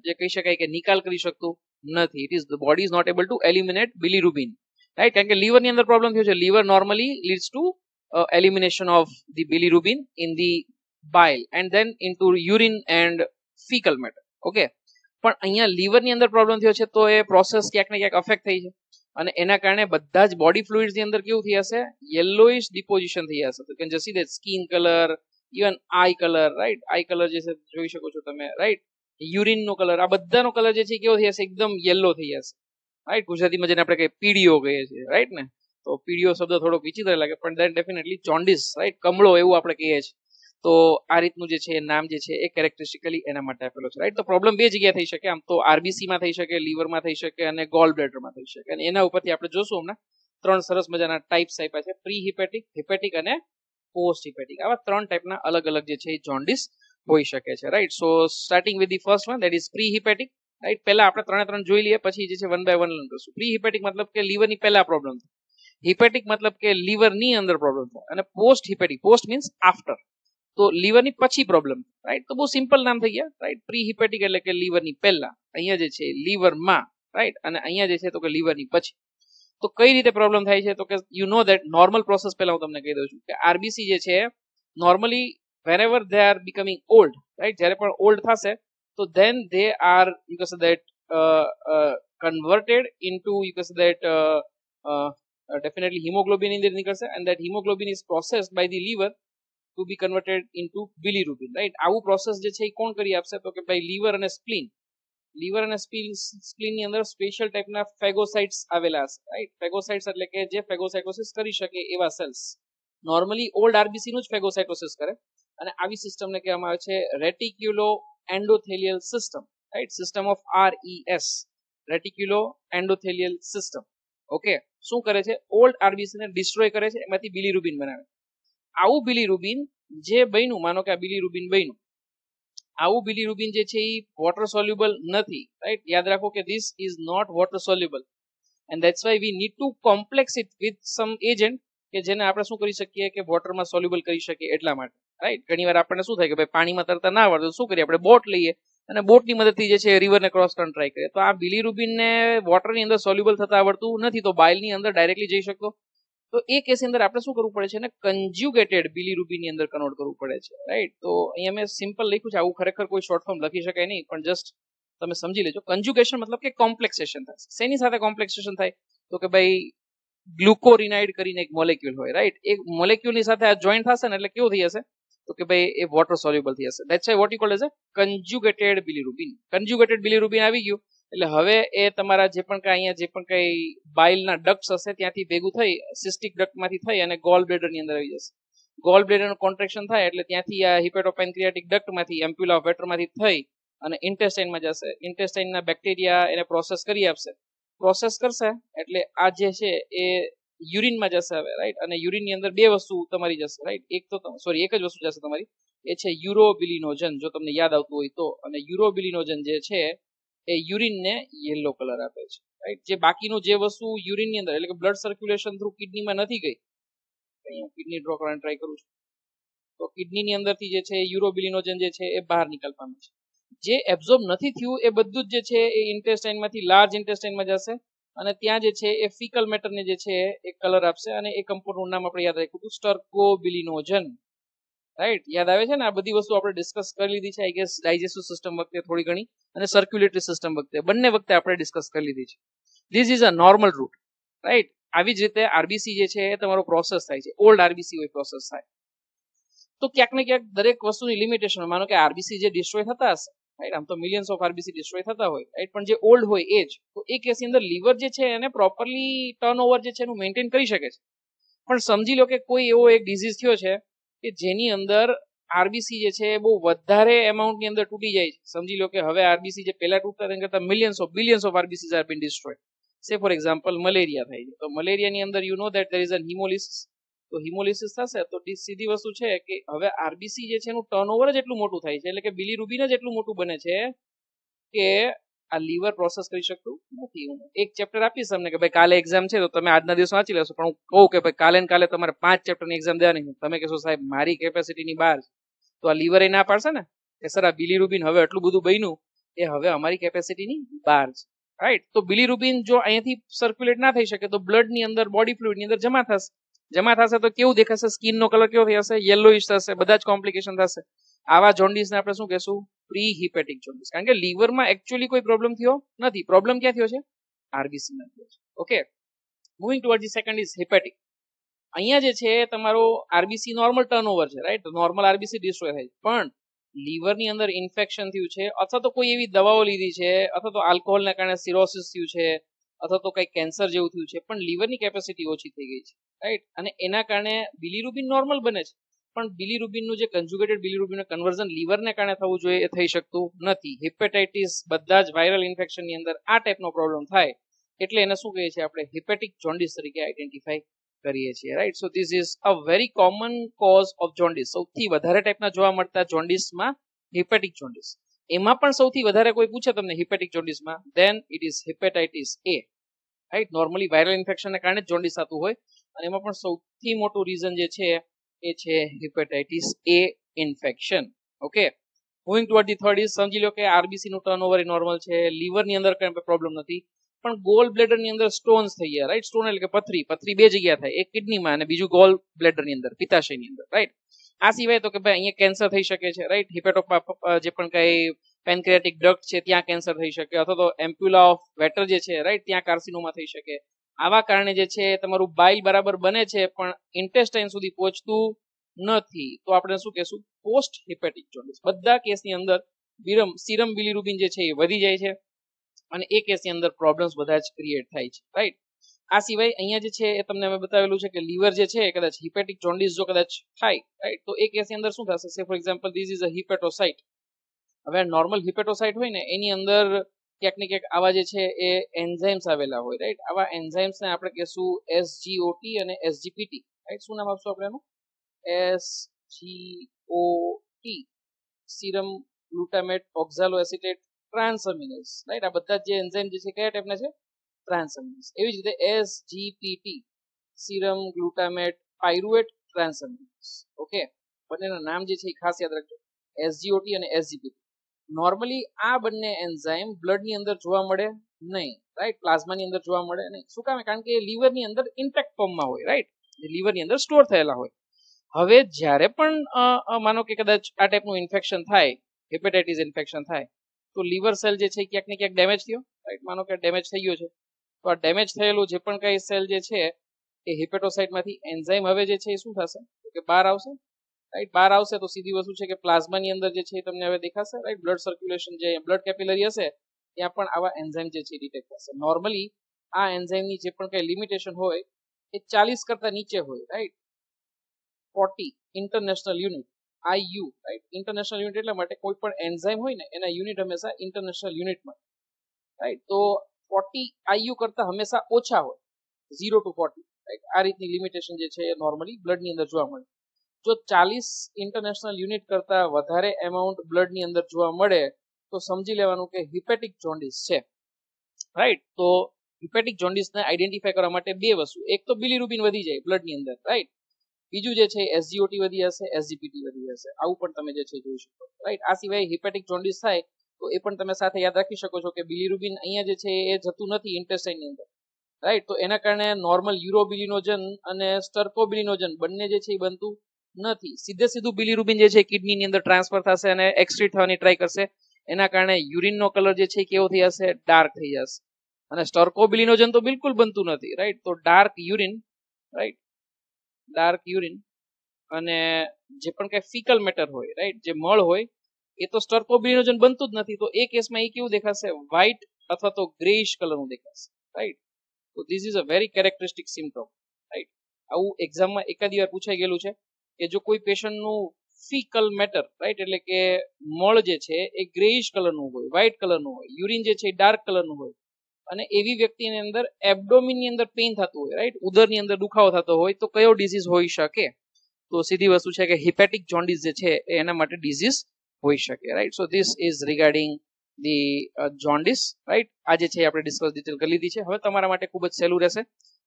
જે કહી શકાય કે નિકાલ કરી શકતું નથી. It is the body is not able to eliminate bilirubin. Right, કારણ કે લીવરની અંદર પ્રોબ્લેમ થયો છે. Liver normally leads to elimination of the bilirubin in the bile and then into urine and faecal matter. Okay, પણ અહીંયા લીવરની અંદર problem થયો છે, તો એ પ્રોસેસ ક્યાંક ને ક્યાંક અફેક્ટ થઈ છે, અને એના કારણે બધા જ બોડી ફ્લુઇડ્સ ની અંદર કેવું થઈ હશે, યેલોઇશ ડિપોઝિશન થઈ હશે. તો can just see that skin colour, even I colour. Right, I colour જે છે જોઈ શકો છો તમે. રાઈટ, યુરિન નો કલર, આ બધાનો કલર જે છે કેવો થઈ હશે, એકદમ યેલો થઈ હશે. રાઈટ, ગુજરાતીમાં જેને આપણે કહીએ પીડીઓ કહીએ છીએ. રાઈટ ને, તો પીડીઓ શબ્દ થોડોક વિચિત્ર લાગે, પણ દેટ ડેફિનેટલી જોન્ડિસ, રાઈટ, કમળો એવું આપણે કહીએ છીએ. તો આ રીતનું જે છે નામ જે છે એ કેરેક્ટરિસ્ટિકલી એના માટે આપેલો છે. રાઈટ, તો પ્રોબ્લેમ બે જગ્યાએ થઈ શકે. આમ તો આરબીસી માં થઈ શકે, લીવરમાં થઈ શકે અને ગોલ બ્લેડરમાં થઈ શકે. અને એના ઉપરથી આપણે જોશું હમણાં 3 સરસ મજાના ટાઈપ્સ આપ્યા છે, પ્રી હિપેટિક, હિપેટિક અને પોસ્ટ હિપેટિક. આવા 3 ટાઈપના અલગ અલગ જે છે એ જોન્ડિસ હોઈ શકે છે. Right, so starting with the first one, that is pre hepatic. Right, પહેલા આપણે 3 જોઈ લઈએ, પછી જે છે વન બાય વન લર્ન કરશું. પ્રી હિપેટિક મતલબ કે લીવરની પહેલા પ્રોબ્લેમ થાય. હિપેટિક મતલબ કે લીવરની અંદર પ્રોબ્લેમ થાય. અને પોસ્ટ હિપેટિક, પોસ્ટ મીન્સ આફ્ટર, તો લીવરની પછી પ્રોબ્લેમ. રાઈટ, તો બહુ સિમ્પલ નામ થઈ ગયા. રાઈટ, પ્રી હિપેટિક એટલે કે લીવરની પહેલા, અહીંયા જે છે લીવરમાં. રાઈટ, અને અહીંયા જે છે તો કે લીવરની પછી. તો કઈ રીતે પ્રોબ્લેમ થાય છે, તો કે you know that normal process પહેલા હું તમને કહી દઉં છું કે આરબીસી જે છે normally whenever they are becoming old, right, જ્યારે પણ ઓલ્ડ થશે તો then they are you can say that converted into you can say that definitely hemoglobin in there નીકળશે, and that hemoglobin is processed by the liver to be converted into bilirubin. Right, આવું process જે છે એ કોણ કરી આપશે, તો કે ભાઈ લીવર અને સ્પ્લીન. લીવર અને સ્પ્લીન ની અંદર સ્પેશિયલ ટાઈપના ફેગોસાઇટ્સ આવેલા હશે. રાઈટ, ફેગોસાઇટ્સ એટલે કે જે ફેગોસાઇટોસિસ કરી શકે એવા સેલ્સ. નોર્મલી ઓલ્ડ આરબીસી નું જ ફેગોસાઇટોસિસ કરે, અને આવી સિસ્ટમને કહેવામાં આવે છે reticulo endothelial system. Right, system of RES, reticulo endothelial system. Okay, શું કરે છે, ઓલ્ડ આરબીસી ને ડિસ્ટ્રોય કરે છે, એમાંથી બિલીરુબિન બનાવે. આવું બિલીરુબિન જે બન્યું, માનો કે આ બિલીરુબિન બન્યું, આવું બિલીરુબિન જે છે એ વોટર સોલ્યુબલ નથી. રાઈટ, યાદ રાખો કે this is not water soluble, and that's why we need to complex it with some agent કે જેને આપણે શું કરી શકીએ કે વોટરમાં સોલ્યુબલ કરી શકીએ. એટલા માટે રાઈટ, ઘણી વાર આપણને શું થાય કે ભાઈ પાણીમાં તરતા ના આવડે તો શું કરીએ, આપણે બોટ લઈએ અને બોટની મદદથી જે છે રિવરને ક્રોસ કરવાનો ટ્રાય કરીએ. તો આ બિલીરુબિનને વોટરની અંદર સોલ્યુબલ થતા આવડતું નથી, તો બાઇલની અંદર ડાયરેક્ટલી જઈ શકતો. તો એ કેસની અંદર આપણે શું કરવું પડે છે, ને કન્જ્યુગેટેડ બિલીરુબિનની અંદર કન્વર્ટ કરવું પડે છે. રાઈટ, તો અહીંયા મેં સિમ્પલ લખ્યું છે, આવું ખરેખર કોઈ શોર્ટ ફોર્મ લખી શકાય નહીં, પણ જસ્ટ તમે સમજી લેજો. કન્જ્યુગેશન મતલબ કે કોમ્પ્લેક્સેશન થાય. શેની સાથે કોમ્પ્લેક્સેશન થાય, તો કે ભાઈ ગ્લુકોરિનાઇડ કરીને એક મોલેક્યુલ હોય. રાઈટ, એક મોલેક્યુલની સાથે આ જોઈન્ટ થશે ને એટલે કેવું થઈ જશે, તો કે ભાઈ એ વોટર સોલ્યુબલ થઈ જશે. That's why what you called as a conjugated bilirubin. Conjugated bilirubin આવી ગયું એટલે હવે એ તમારા જે પણ કઈ અહીંયા જે પણ કઈ બાઇલના ડક્ટ્સ હશે ત્યાંથી ભેગું થઈ સિસ્ટિક ડક્ટમાંથી થઈ અને ગોલ બ્લેડરની અંદર આવી જશે. ગોલ બ્લેડરનું કોન્ટ્રેક્શન થાય એટલે ત્યાંથી આ હિપેટોપેન્ક્રિયાટિક ડક્ટમાંથી એમ્પ્યુલા ઓફ વેટરમાંથી થઈ અને ઇન્ટેસ્ટાઇનમાં જશે. ઇન્ટેસ્ટાઇનના બેક્ટેરિયા એને પ્રોસેસ કરી આપશે. પ્રોસેસ કરશે એટલે આ જે છે એ યુરિનમાં જશે હવે. રાઈટ, અને યુરિનની અંદર બે વસ્તુ તમારી જશે. રાઈટ, એક જ વસ્તુ જશે તમારી, એ છે યુરોબિલિનોજન, જો તમને યાદ આવતું હોય તો. અને યુરોબિલિનોજન જે છે એ યુરિનને યેલો કલર આપે છે. રાઈટ, જે બાકીનું જે વસ્તુ યુરિનની અંદર એટલે કે બ્લડ સર્ક્યુલેશન થ્રુ કિડનીમાં નથી ગઈ, અહીંયા કિડની ડ્રો કરવાની ટ્રાય કરું છું, તો કિડનીની અંદરથી જે છે યુરોબિલિનોજન જે છે એ બહાર નીકળ પામે છે. જે એબ્ઝોર્બ નથી થયું એ બધું જ જે છે એ ઇન્ટેસ્ટાઇનમાંથી લાર્જ ઇન્ટેસ્ટાઇનમાં જશે અને ત્યાં જે છે એ ફિકલ મેટરને જે છે એ કલર આપશે અને એ કમ્પાઉન્ડનું નામ આપણે યાદ રાખ્યું હતું સ્ટર્કોબિલિનોજન. રાઈટ, યાદ આવે છે ને? આ બધી વસ્તુ આપણે ડિસ્કસ કરી લીધી છે આઈ ગેસ ડાયજેસ્ટિવ સિસ્ટમ વખતે થોડી ઘણી અને સર્ક્યુલેટરી સિસ્ટમ વખતે બંને વખતે આપણે ડિસ્કસ કરી લીધી છે. This is a normal route. Right, આવી જ રીતે આરબીસી જે છે એ તમારો પ્રોસેસ થાય છે, ઓલ્ડ આરબીસી હોય પ્રોસેસ થાય તો ક્યાંક ને ક્યાંક દરેક વસ્તુની લિમિટેશન. માનો કે આરબીસી જે ડિસ્ટ્રોય થતા હશે, રાઈટ, આમ તો મિલિયન્સ ઓફ આરબીસી ડિસ્ટ્રોય થતા હોય, રાઈટ, પણ જે ઓલ્ડ હોય એ જ, તો એ કેસની અંદર લીવર જે છે એને પ્રોપરલી ટર્નઓવર જે છે એનું મેન્ટેન કરી શકે છે. પણ સમજી લો કે કોઈ એવો એક ડિઝીઝ થયો છે કે જેની અંદર આરબીસી જે છે બહુ વધારે એમાઉન્ટની અંદર તૂટી જાય છે. સમજી લો કે હવે આરબીસી જે પહેલા તૂટતા તેના કરતા billions of RBC are been destroyed. Say for example malaria થાય છે, તો મલેરિયાની અંદર you know that there is a haemolysis. તો હિમોલિસિસ થશે તો સીધી વસ્તુ છે કે હવે આરબીસી જે છે એનું ટર્નઓવર જ એટલું મોટું થાય છે, એટલે કે બિલીરુબિન જ એટલું મોટું બને છે કે આ લીવર પ્રોસેસ કરી શકતું નથી. હું એક ચેપ્ટર આપીશ તમને કે ભાઈ કાલે એક્ઝામ છે તો તમે આજના દિવસ વાંચી લેશો, પણ હું કહું કે ભાઈ કાલે ને કાલે તમારે 5 ચેપ્ટરની એક્ઝામ દેવાની, તમે કહેશો સાહેબ મારી કેપેસિટીની બહાર, તો આ લીવર એ ના પાડશે ને કે સર આ બિલીરુબિન હવે એટલું બધું બન્યું એ હવે અમારી કેપેસિટીની બહાર છે. રાઈટ, તો બિલીરુબિન જો અહીંયાથી સર્ક્યુલેટ ના થઈ શકે તો બ્લડની અંદર, બોડી ફ્લુઇડની અંદર જમા થશે તો કેવું દેખાશે? સ્કિનનો કલર કેવો થઈ જશે? યેલોઇશ થશે, બધા જ કોમ્પ્લિકેશન થશે. આવા જોન્ડિસને આપણે શું કહેશું? Pre hepatic jaundice. કારણ કે લીવરમાં એકચ્યુઅલી કોઈ પ્રોબ્લેમ થયો નથી. પ્રોબ્લેમ ક્યાં થયો છે? આરબીસી માં થયો છે. Okay, moving toward the second is hepatic. અહીંયા જે છે તમારો આરબીસી નોર્મલ ટર્નઓવર છે, રાઈટ, નોર્મલ આરબીસી ડિસ્ટ્રોય થાય છે, પણ લીવરની અંદર ઇન્ફેક્શન થયું છે અથવા તો કોઈ એવી દવાઓ લીધી છે અથવા તો આલ્કોહોલને કારણે સિરોસિસ થયું છે અથવા તો કઈ કેન્સર જેવું થયું છે, પણ લીવરની કેપેસિટી ઓછી થઈ ગઈ છે, રાઈટ, અને એના કારણે બિલીરુબિન નોર્મલ બને છે, પણ બિલીરુબિનનું જે કન્જુગેટેડ બિલીરુબિન કન્વર્ઝન લીવરને કારણે થવું જોઈએ એ થઈ શકતું નથી. હેપેટાઇટિસ બધા જ વાયરલ ઇન્ફેક્શનની અંદર આ ટાઈપનો પ્રોબ્લેમ થાય એટલે એને શું કહીએ છીએ આપણે? હેપેટિક જોન્ડિસ તરીકે આઈડેન્ટિફાઈ કરીએ છીએ. Right, so this is a very common cause of jaundice. સૌથી વધારે ટાઈપના જોવા મળતા જોન્ડિસમાં હેપેટિક જોન્ડિસ. એમાં પણ સૌથી વધારે કોઈ પૂછે તમને હેપેટિક જોન્ડિસમાં, then it is hepatitis A. Right, normally viral ઇન્ફેક્શનને કારણે જ જોન્ડિસ થતું હોય અને એમાં પણ સૌથી મોટું રીઝન જે છે એ છે hepatitis A infection. Okay, moving toward the third is, સમજી લો કે આરબીસી નું ટર્નઓવર એ નોર્મલ છે, લીવરની અંદર કઈ પ્રોબ્લેમ નથી, પણ ગોલ બ્લેડર ની અંદર સ્ટોન્સ થઈ ગયા. રાઈટ, સ્ટોન એટલે કે પથરી બે જગ્યા થાય, એક કિડનીમાં અને બીજું ગોલ બ્લેડર ની અંદર, પિત્તાશયની અંદર. રાઈટ, આ સિવાય તો કે ભાઈ અહીંયા કેન્સર થઈ શકે છે. રાઈટ, જે પણ કઈ પેનક્રિયાટિક ડક્ટ છે ત્યાં કેન્સર થઈ શકે, અથવા તો એમ્પ્યુલા ઓફ વેટર જે છે, રાઈટ, ત્યાં કાર્સિનોમા થઈ શકે. આવા કારણે જે છે તમારું બાઇલ બરાબર બને છે પણ ઇન્ટેસ્ટાઇન સુધી પહોંચતું નથી, તો આપણે શું કહેશું? Post hepatic jaundice. બધા કેસની અંદર સીરમ બિલીરુબિન જે છે એ વધી જાય છે અને એ કેસની અંદર પ્રોબ્લેમ્સ બધા જ ક્રિએટ થાય છે. રાઈટ, આ સિવાય અહીંયા જે છે એ તમને અમે બતાવેલું છે કે લીવર જે છે કદાચ હિપેટિક જોન્ડિસ જો કદાચ થાય, રાઈટ, તો એ કેસની અંદર શું થશે? Say for example this is a hepatocyte. હવે નોર્મલ હિપેટોસાઇટ હોય ને એની અંદર ક્યાંક ને ક્યાંક આવા જે છે એ એન્ઝાઇમ્સ આવેલા હોય. રાઈટ, આવા એન્ઝાઇમ્સને આપણે કહેશું એસજીઓટી અને એસજીપીટી. રાઈટ, શું નામ આપશું આપણે એનું? એસજીઓટી, સીરમ ગ્લુટામેટ ઓક્ઝાલો એસિટેટ ટ્રાન્સઅમિનેઝ. રાઈટ, આ બધા જે એન્ઝાઇમ જે છે કયા ટાઈપના છે? ટ્રાન્સઅમિનેઝ. એવી જ રીતે SGPT, serum glutamate pyruvate transaminase. Okay, બંનેના નામ જે છે એ ખાસ યાદ રાખજો, એસજીઓટી અને એસજીપીટી. નોર્મલી આ બંને એન્ઝાઇમ બ્લડની અંદર જોવા મળે નહીં, રાઈટ, પ્લાઝમાની અંદર જોવા મળે નહીં. શું કામ? કારણ કે લીવરની અંદર ઇન્ટેક્ટ ફોર્મમાં હોય, રાઈટ, લીવરની અંદર સ્ટોર થયેલા હોય. હવે જ્યારે પણ માનો કે કદાચ આ ટાઈપનું ઇન્ફેક્શન થાય, હેપેટાઇટિસ ઇન્ફેક્શન થાય, તો લીવર સેલ જે છે ક્યાંક ને ક્યાંક ડેમેજ થયો, રાઈટ, માનો કે ડેમેજ થઈ ગયો છે, તો આ ડેમેજ થયેલું જે પણ કઈ સેલ જે છે એ હેપેટોસાઇટમાંથી એન્ઝાઇમ હવે જે છે એ શું થશે કે બહાર આવશે. રાઈટ, બહાર આવશે તો સીધી વસ્તુ છે કે પ્લાઝમાની અંદર જે છે તમને હવે દેખાશે. રાઈટ, બ્લડ સર્ક્યુલેશન જે બ્લડ કેપિલરી હશે ત્યાં પણ આવા એન્ઝાઇમ જે છે ડિટેક્ટ થશે. નોર્મલી આ એન્ઝાઇમની જે પણ કઈ લિમિટેશન હોય એ 40 કરતા નીચે હોય. Right, 40 international unit, IU. Right, international unit એટલા માટે કોઈ પણ એન્ઝાઇમ હોય ને એના યુનિટ હંમેશા ઇન્ટરનેશનલ યુનિટમાં. રાઈટ, તો 40 IU કરતા હંમેશા ઓછા હોય, 0 to 40. રાઈટ, આ રીતની લિમિટેશન જે છે એ નોર્મલી બ્લડની અંદર જોવા મળે. જો 40 ઇન્ટરનેશનલ યુનિટ કરતા વધારે એમાઉન્ટ બ્લડની અંદર જોવા મળે તો સમજી લેવાનું કે હિપેટિક જોન્ડિસ છે. રાઈટ, તો હિપેટિક જોન્ડિસને આઈડેન્ટિફાઈ કરવા માટે બે વસ્તુ, એક તો બિલીરુબિન વધી જાય બ્લડની અંદર, રાઈટ, બીજું જે છે એસજીઓટી વધી જશે, એસજીપીટી વધી જશે. આવું પણ તમે જે છે જોઈ શકો, રાઈટ. આ સિવાય હિપેટિક જોન્ડિસ થાય તો એ પણ તમે સાથે યાદ રાખી શકો છો કે બિલિરુબિન અહીંયા જે છે એ જતું નથી ઇન્ટેસ્ટાઇન ની અંદર, રાઈટ. તો એના કારણે નોર્મલ યુરોબિલિનોજન અને સ્ટર્કોબિલિનોજન બંને જે છે એ બનતું નથી. સીધું બિલિરુબિન જે છે કિડની ની અંદર ટ્રાન્સફર થશે અને એક્સક્રીટ થવાની ટ્રાય કરશે. એના કારણે યુરિન નો કલર જે છે કેવો થઈ જશે, ડાર્ક થઈ જશે. અને સ્ટર્કોબિલિનોજન તો બિલકુલ બનતું નથી, રાઈટ. તો dark urine, right, dark urine અને જે પણ કઈ ફિકલ મેટર હોય, રાઈટ, જે મળ હોય એ તો સ્ટર્કોબિલિનોજન બનતું જ નથી. તો એ કેસમાં એ કેવું દેખાશે, વ્હાઇટ અથવા તો ગ્રેઇશ કલરનું દેખાશે, રાઈટ. તો this is a very characteristic symptom, right. આવું એક્ઝામમાં એકાદી વાર પૂછાઈ ગયેલું છે કે જો કોઈ પેશન્ટનું ફિકલ મેટર, રાઈટ, એટલે કે મળ જે છે એ ગ્રેઇશ કલરનું હોય, વ્હાઇટ કલરનું હોય, યુરિન જે છે એ ડાર્ક કલરનું હોય અને એવી વ્યક્તિની અંદર એબ્ડોમિન ની અંદર પેઇન થતું હોય, રાઈટ, ઉદરની અંદર દુખાવો થતો હોય, તો કયો ડિઝીઝ હોઈ શકે? તો સીધી વસ્તુ છે કે હિપેટિક જોન્ડિસ જે છે એ એના માટે ડિઝીઝ હોઈ શકે, right. So this is regarding the jaundice, right. આજે છે આપણે ડિસ્કસ ડિટેલ કરી લીધી છે. હવે તમારા માટે ખૂબ જ સહેલું રહેશે.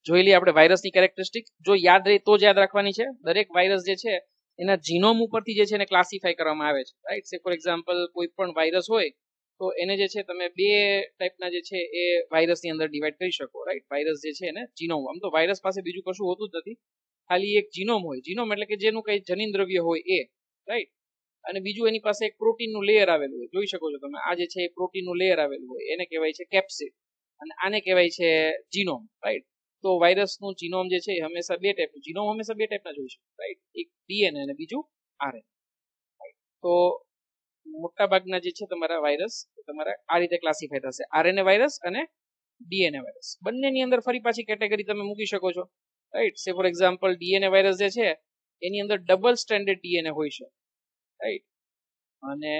જોઈ લઈએ આપણે વાયરસની કેરેક્ટરિસ્ટિક. જો યાદ રહે તો જ યાદ રાખવાની છે. દરેક વાયરસ જે છે એના જીનોમ ઉપરથી જે છે એને ક્લાસિફાય કરવામાં આવે છે, રાઈટ. સે ફોર એક્ઝામ્પલ કોઈ પણ વાયરસ હોય તો એને જે છે તમે બે ટાઈપના જે છે એ વાયરસની અંદર ડિવાઈડ કરી શકો, રાઈટ. વાયરસ જે છે એને જીનોમ, આમ તો વાયરસ પાસે બીજું કશું હોતું જ નથી, ખાલી એક જીનોમ હોય. જીનોમ એટલે કે જેનું કઈ જનીન દ્રવ્ય હોય એ, રાઈટ. અને બીજું એની પાસે એક પ્રોટીનનું લેયર આવેલું હોય. જોઈ શકો છો તમે, આ જે છે એ પ્રોટીનનું લેયર આવેલું હોય એને કહેવાય છે કેપ્સિડ અને આને કહેવાય છે જીનોમ, રાઈટ. તો વાયરસનું જીનોમ જે છે હંમેશા બે ટાઈપનું, જીનોમ હંમેશા બે ટાઈપના જોઈ શકો, રાઈટ. એક ડીએનએ અને બીજું આરએનએ, રાઈટ. તો મોટા ભાગના જે છે તમારા વાયરસ તમારા આ રીતે ક્લાસિફાય થશે, આરએનએ વાયરસ અને ડીએનએ વાયરસ. બંનેની અંદર ફરી પાછી કેટેગરી તમે મૂકી શકો છો, રાઈટ. સે ફોર એક્ઝામ્પલ ડીએનએ વાયરસ જે છે એની અંદર ડબલ સ્ટેન્ડર્ડ ડીએનએ હોય છે, રાઈટ, અને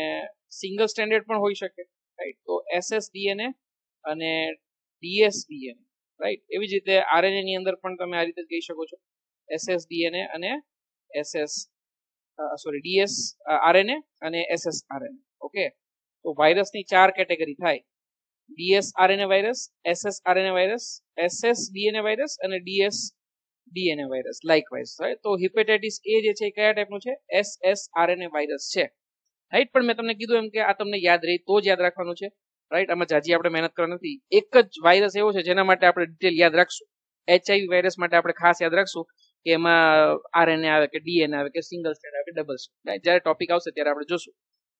સિંગલ સ્ટેન્ડર્ડ પણ હોઈ શકે, રાઈટ. તો એસએસ ડીએનએ અને ડીએસ ડીએનએ, રાઈટ. એવી જ રીતે આરએનએ ની અંદર પણ તમે આ રીતે કહી શકો છો, એસએસ ડીએનએ અને ડીએસ આરએનએ અને એસએસ આરએનએ. ઓકે, તો વાયરસની 4 કેટેગરી થાય: DS RNA virus, SS RNA virus, SS DNA virus અને DS DNA virus. Likewise, right. તો હિપેટાઇટિસ એ જે છે એ કયા ટાઈપનું છે? એસએસ આરએનએ વાયરસ છે, રાઈટ. પણ મેં તમને કીધું એમ કે આ તમને યાદ રહી તો જ યાદ રાખવાનું છે, રાઈટ. આમાં જાજી આપણે મહેનત કરવાની નથી. એક જ વાયરસ એવો છે જેના માટે આપણે ડિટેલ યાદ રાખશું. એચઆઈવી વાયરસ માટે આપણે ખાસ યાદ રાખશું કે એમાં આરએનએ આવે કે ડીએનએ આવે કે સિંગલ સ્ટેન્ડ આવે કે ડબલ સ્ટેન્ડ, રાઈટ. જ્યારે ટોપિક આવશે ત્યારે આપણે જોશું,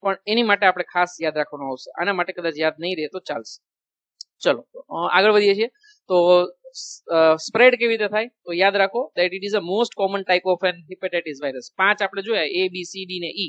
પણ એની માટે આપણે ખાસ યાદ રાખવાનું આવશે. આના માટે કદાચ યાદ નહીં રહે તો ચાલશે. ચલો આગળ વધીએ છીએ. તો સ્પ્રેડ કેવી રીતે થાય? તો યાદ રાખો that it is a most common type of an hepatitis virus. 5 આપણે જોયા, A, B, C, D ને E.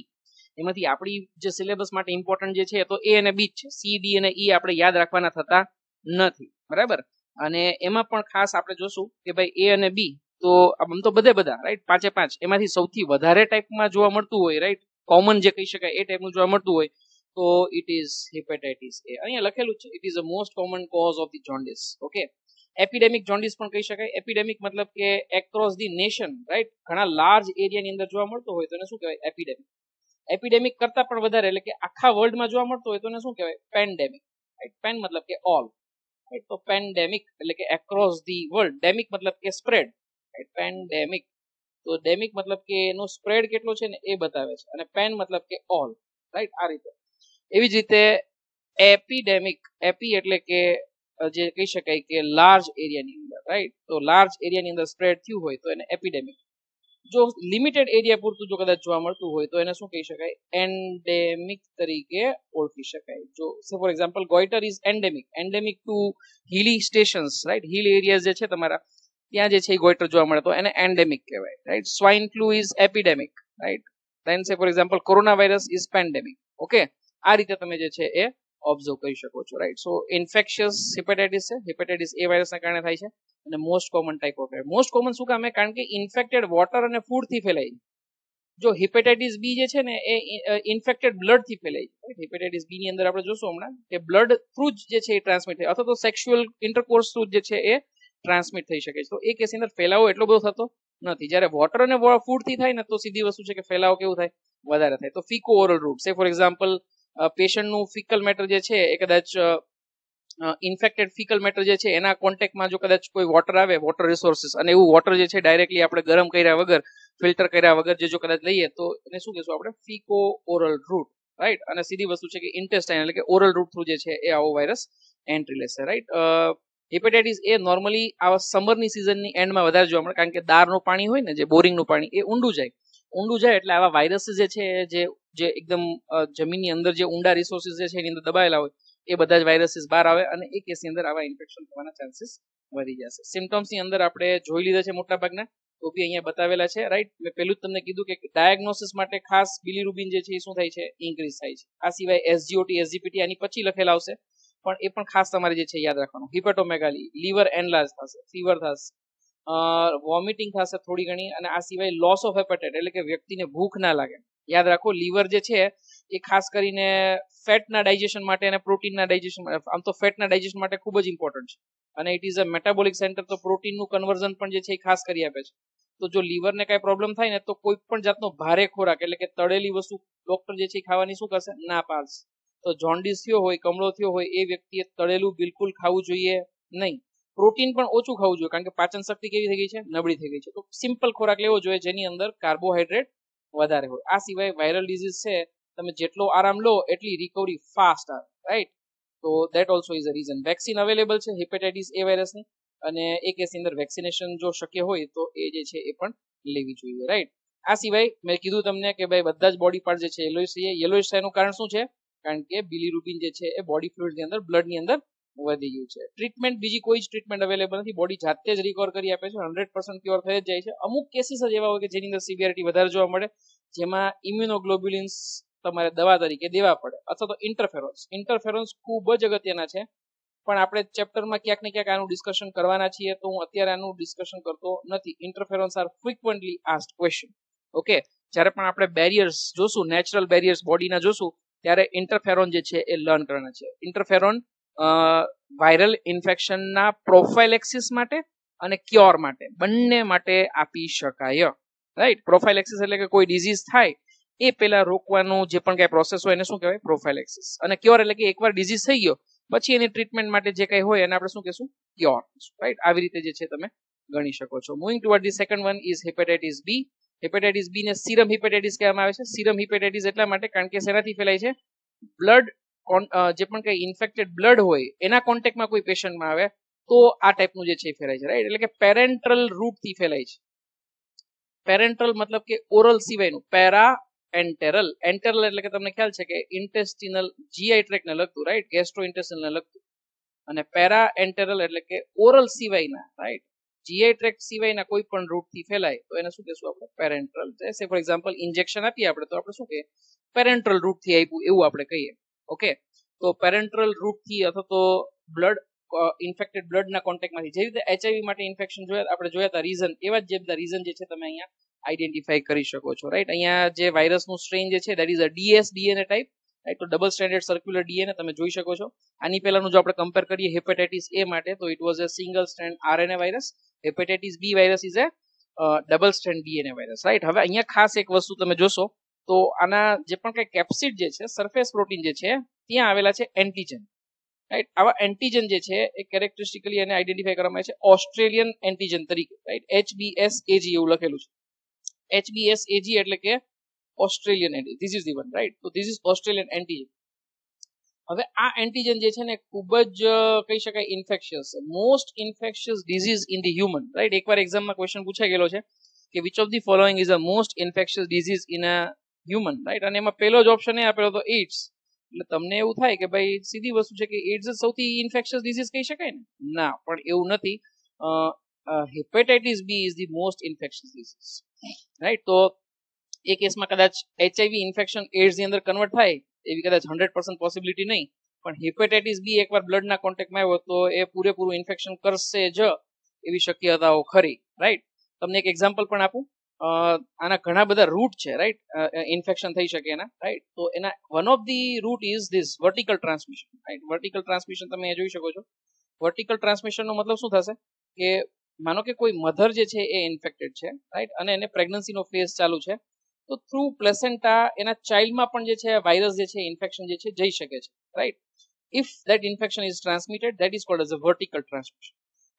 એમાંથી આપણી જે સિલેબસ માટે ઇમ્પોર્ટન્ટ જે છે તો A અને B જ છે. C, D અને E આપણે યાદ રાખવાના થતા નથી, બરાબર. અને એમાં પણ ખાસ આપણે જોશું કે ભાઈ A અને B તો આમ તો બધા, રાઈટ, 5 એમાંથી સૌથી વધારે ટાઈપમાં જોવા મળતું હોય, રાઈટ, કોમન જે કહી શકાય એ ટાઈપનું જોવા મળતું હોય તો ઇટ ઇઝ હેપેટાઇટિસ A. અહીંયા લખેલું છે it is a most common cause of the jaundice. Okay, epidemic jaundice પણ કહી શકાય. એપિડેમિક મતલબ કે એક્રોસ ધી નેશન, રાઈટ, ઘણા લાર્જ એરિયાની અંદર જોવા મળતો હોય તો એને શું કહેવાય? એપિડેમિક. એપિડેમિક કરતા પણ વધારે એટલે કે આખા વર્લ્ડમાં જોવા મળતો હોય તો એને શું કહેવાય? Pandemic, right. પેન મતલબ કે ઓલ, રાઈટ. તો પેન્ડેમિક એટલે કે એક્રોસ ધી વર્લ્ડ. ડેમિક મતલબ કે સ્પ્રેડ, રાઈટ. પેન્ડેમિક તો ડેમિક મતલબ કે એનો સ્પ્રેડ કેટલો છે ને એ બતાવે છે, અને પેન મતલબ કે ઓલ, રાઈટ. આ રીતે. એવી જ રીતે એપિડેમિક, એપી એટલે કે જે કહી શકાય કે લાર્જ એરિયાની અંદર, રાઈટ. તો લાર્જ એરિયાની અંદર સ્પ્રેડ થયું હોય તો એને એપિડેમિક. જો લિમિટેડ એરિયા પૂરતું જો કદાચ જોવા મળતું હોય તો એને શું કહી શકાય? એન્ડેમિક તરીકે ઓળખી શકાય. જો for example goitre is endemic to hilly stations, right. Hill areas જે છે તમારા ત્યાં જે છે એ ગોઈટર જોવા મળે તો એને એન્ડેમિક કહેવાય, right. Swine flu is epidemic, right. Then say for example corona virus is pandemic. Okay, આ રીતે તમે જે છે એ ઓબ્ઝર્વ કરી શકો છો, રાઈટ. સો ઇન્ફેક્શિયસ હેપેટાઇટિસ છે, હેપેટાઇટિસ A વાયરસના કારણે થાય છે અને most common type of. Most common શું કામ? કારણ કે ઇન્ફેક્ટેડ વોટર અને ફૂડ થી ફેલાય. જો હેપેટાઇટિસ B જે છે ને એ ઇન્ફેક્ટેડ બ્લડ થી ફેલાય. હેપેટાઇટિસ B ની અંદર આપણે જોશું હમણાં કે બ્લડ થ્રુ જે છે એ ટ્રાન્સમિટ થાય અથવા તો સેક્સ્યુઅલ ઇન્ટરકોર્સ થ્રુ જે છે એ ટ્રાન્સમિટ થઈ શકે છે. તો એ કેસની અંદર ફેલાવો એટલો બધો થતો નથી. જ્યારે વોટર અને ફૂડ થી થાય ને તો સીધી વસ્તુ છે કે ફેલાવો કેવું થાય? વધારે થાય. તો ફીકો ઓરલ રૂટ, સે ફોર એક્ઝામ્પલ પેશન્ટનું ફિકલ મેટર જે છે એ કદાચ ઇન્ફેક્ટેડ ફિકલ મેટર જે છે એના કોન્ટેક્ટમાં જો કદાચ કોઈ વોટર આવે, વોટર રિસોર્સિસ, અને એવું વોટર જે છે ડાયરેક્ટલી આપણે ગરમ કર્યા વગર ફિલ્ટર કર્યા વગર જે જો કદાચ લઈએ તો એને શું કહેશું આપણે ફીકો ઓરલ રૂટ, રાઈટ. અને સીધી વસ્તુ છે કે ઇન્ટેસ્ટાઇન એટલે કે ઓરલ રૂટ થ્રુ જે છે એ આવો વાયરસ એન્ટ્રી લેશે, રાઈટ. હેપેટાઇટિસ એ નોર્મલી આવા સમરની સિઝનની એન્ડમાં વધારે જોવા મળે, કારણ કે દારનું પાણી હોય ને, જે બોરિંગનું પાણી, એ ઊંડું જાય એટલે આવા વાયરસ જે છે જે એકદમ જમીનની અંદર જે ઊંડા રિસોર્સિસ જે છે એની અંદર દબાયેલા હોય એ બધા જ વાયરસીસ બહાર આવે અને એ કેસની અંદર આવા ઇન્ફેક્શન થવાના ચાન્સીસ વધી જશે. સિમ્ટમ્સની અંદર આપણે જોઈ લીધા છે મોટા ભાગના, તો બી અહીંયા બતાવેલા છે, રાઈટ. મેં પહેલું જ તમને કીધું કે ડાયગ્નોસિસ માટે ખાસ બિલીરુબિન જે છે એ શું થાય છે, ઇન્ક્રીઝ થાય છે. આ સિવાય એસજીઓટી, એસજીપીટી આની પછી લખેલા આવશે, પણ એ પણ ખાસ તમારે જે છે યાદ રાખવાનું. હિપેટોમેગાલી, લીવર એનલાર્જ થશે, ફીવર થશે, વોમિટિંગ થશે થોડી ઘણી, અને આ સિવાય લોસ ઓફ એપેટાઇટ એટલે કે વ્યક્તિને ભૂખ ના લાગે. યાદ રાખો, લીવર જે છે એ ખાસ કરીને ફેટના ડાયજેશન માટે અને પ્રોટીનના ડાયજેશન માટે, આમ તો ફેટના ડાયજેશન માટે ખૂબ જ ઇમ્પોર્ટન્ટ છે, અને it is a metabolic centre, તો પ્રોટીનનું કન્વર્ઝન પણ જે છે એ ખાસ કરી આપે છે. તો જો લીવરને કાંઈ પ્રોબ્લેમ થાય ને તો કોઈ પણ જાતનો ભારે ખોરાક એટલે કે તળેલી વસ્તુ ડોક્ટર જે છે એ ખાવાની શું કરશે, ના પાડશે. તો જોન્ડિસ થયો હોય, કમળો થયો હોય, એ વ્યક્તિએ તળેલું બિલકુલ ખાવું જોઈએ નહીં. પ્રોટીન પણ ઓછું ખાવું જોઈએ, કારણ કે પાચન શક્તિ કેવી થઈ ગઈ છે, નબળી થઈ ગઈ છે. તો સિમ્પલ ખોરાક લેવો જોઈએ જેની અંદર કાર્બોહાઈડ્રેટ વધારે હોય. આ સિવાય વાયરલ ડિઝીઝ છે, તમે જેટલો આરામ લો એટલી રિકવરી ફાસ્ટ આવે, રાઈટ. તો that also is a reason. Vaccine available છે હેપેટાઇટિસ એ વાયરસની, અને એ કેસની અંદર વેક્સિનેશન જો શક્ય હોય તો એ જે છે એ પણ લેવી જોઈએ, રાઈટ. આ સિવાય મેં કીધું તમને કે ભાઈ બધા જ બોડી પાર્ટ જે છે યેલોઇશ થયાનું કારણ શું છે, કારણ કે બિલીરુબિન જે છે એ બોડી ફ્લુઇડની અંદર, બ્લડની અંદર વધી ગયું છે. ટ્રીટમેન્ટ બીજી કોઈ જ ટ્રીટમેન્ટ અવેલેબલ નથી, બોડી જાતે જ રિકવર કરી આપે છે, 100% ક્યોર થઈ જ જાય છે. અમુક કેસીસ જ એવા હોય કે જેની અંદર સિવિયરિટી વધારે જોવા મળે, જેમાં ઇમ્યુનોગ્લોબ્યુલિન્સ તમારે દવા તરીકે દેવા પડે, અથવા તો ઇન્ટરફેરોન્સ ખૂબ જ અગત્યના છે, પણ આપણે ચેપ્ટરમાં ક્યાંક ને ક્યાંક આનું ડિસ્કશન કરવાના છીએ, તો હું અત્યારે આનું ડિસ્કશન કરતો નથી. Interferons are frequently asked question. Okay, જ્યારે પણ આપણે બેરિયર્સ જોશું, નેચરલ બેરિયર્સ બોડીના જોશું, ત્યારે ઇન્ટરફેરોન જે છે એ લર્ન કરવાના છે. ઇન્ટરફેરોન વાયરલ ઇન્ફેક્શનના પ્રોફાઇલેક્સિસ માટે અને ક્યોર માટે, બંને માટે આપી શકાય, રાઈટ. પ્રોફાઇલેક્સિસ એટલે કે કોઈ ડિઝીઝ થાય એ પેલા રોકવાનું જે પણ કઈ પ્રોસેસ હોય એને શું કહેવાય, પ્રોફાઇલેક્સિસ. અને ક્યોર એટલે કે એકવાર ડિઝીઝ થઈ ગયો પછી એની ટ્રીટમેન્ટ માટે જે કઈ હોય એને આપણે શું કહેશું, ક્યોર, રાઈટ. આવી રીતે જે છે તમે ગણી શકો છો. Moving toward the second one is hepatitis B. Hepatitis B ને સીરમ હેપેટાઇટિસ કહેવામાં આવે છે. સીરમ હેપેટાઇટિસ એટલા માટે કારણ કે શેનાથી ફેલાય છે, બ્લડ, જે પણ કઈ ઇન્ફેક્ટેડ બ્લડ હોય એના કોન્ટેક્ટમાં કોઈ પેશન્ટમાં આવે તો આ ટાઈપનું જે છે ફેલાય છે, રાઈટ. એટલે કે પેરેન્ટ્રલ રૂટથી ફેલાય છે. પેરેન્ટ્રલ મતલબ કે ઓરલ સિવાયનું, પેરા એન્ટેરલ. એન્ટેરલ એટલે કે તમને ખ્યાલ છે કે ઇન્ટેસ્ટિનલ, જીઆઈ ટ્રેક્ટને લગતું, રાઈટ, ગેસ્ટ્રો ઇન્ટેસ્ટિનલને લગતું. અને પેરા એન્ટેરલ એટલે કે ઓરલ સિવાયના, રાઈટ, જીઆઈ ટ્રેક્ટ સિવાયના કોઈ પણ રૂટથી ફેલાય તો એને શું કહેશું આપણે, પેરેન્ટ્રલ. સે ફોર એક્ઝામ્પલ ઇન્જેક્શન આપીએ આપણે તો આપણે શું કહીએ, પેરેન્ટ્રલ રૂટથી આપ્યું એવું આપણે કહીએ. ઓકે, તો પેરેન્ટ્રલ રૂટથી અથવા તો બ્લડ, ઇન્ફેક્ટેડ બ્લડના કોન્ટેક્ટમાંથી, જે રીતે એચઆઈવી માટે ઇન્ફેક્શન આપણે જોયા હતા રીઝન, એવા જ જે બધા રીઝન જે છે તમે અહીંયા આઈડેન્ટિફાઈ કરી શકો છો, રાઈટ. અહીંયા જે વાયરસનું સ્ટ્રેન જે છે that is a DS DNA type, right. તો ડબલ સ્ટ્રેન્ડેડ સર્ક્યુલર ડીએનએ તમે જોઈ શકો છો. આની પહેલાનું જો આપણે કમ્પેર કરીએ હેપેટાઇટિસ એ માટે, તો it was a single strand RNA virus. Hepatitis B virus is a double strand DNA virus, right. હવે અહીંયા ખાસ એક વસ્તુ તમે જોશો તો આના જે પણ કઈ કેપ્સિડ જે છે, સરફેસ પ્રોટીન જે છે, ત્યાં આવેલા છે એન્ટીજન, રાઈટ. આવા એન્ટીજન જે છે એ કેરેક્ટરિસ્ટિકલી એને આઈડેન્ટિફાઈ કરવામાં આવે છે ઓસ્ટ્રેલિયન એન્ટીજન તરીકે, રાઈટ. HBsAg એવું લખેલું છે. HBsAg એટલે કે Australian antigen, this is the one, right. તો ધીસ ઇઝ ઓસ્ટ્રેલિયન એન્ટીજન. હવે આ એન્ટીજન જે છે ને ખૂબ જ કહી શકાય ઇન્ફેક્શિયસ છે, most infectious disease in the human, right. એકવાર એક્ઝામમાં ક્વેશ્ચન પૂછાઈ ગયેલો છે કે which of the following is a most infectious disease in a human, right. અને એમાં પહેલો જ ઓપ્શન એ આપેલો હતો એઇડ્સ. એટલે તમને એવું થાય કે ભાઈ સીધી વસ્તુ છે કે એઇડ્સ જ સૌથી ઇન્ફેક્શિયસ ડિઝીઝ કહી શકાય ને, ના, પણ એવું નથી. Hepatitis B is the most infectious disease, right. તો એ કેસમાં કદાચ એચઆઈવી ઇન્ફેક્શન એઇડ્સ ની અંદર કન્વર્ટ થાય એવી કદાચ 100% પોસિબિલિટી નહીં, પણ હેપેટાઇટિસ બી એકવાર બ્લડના કોન્ટેક્ટમાં આવ્યો તો એ પૂરેપૂરું ઇન્ફેક્શન કરશે જ એવી શક્યતાઓ ખરી, રાઈટ. તમને એક એક્ઝામ્પલ પણ આપું. આના ઘણા બધા રૂટ છે, રાઈટ, ઇન્ફેક્શન થઈ શકે એના, રાઈટ. તો એના one of the route is this vertical transmission, right. Vertical transmission તમે જોઈ શકો છો. વર્ટિકલ ટ્રાન્સમિશનનો મતલબ શું થશે કે માનો કે કોઈ મધર જે છે એ ઇન્ફેક્ટેડ છે, રાઈટ, અને એને પ્રેગ્નન્સીનો ફેઝ ચાલુ છે, તો થ્રુ પ્લેસેન્ટા એના ચાઇલ્ડમાં પણ જે છે વાયરસ જે છે ઇન્ફેક્શન જે છે જઈ શકે છે, right. If that infection is transmitted, that is called as a vertical transmission.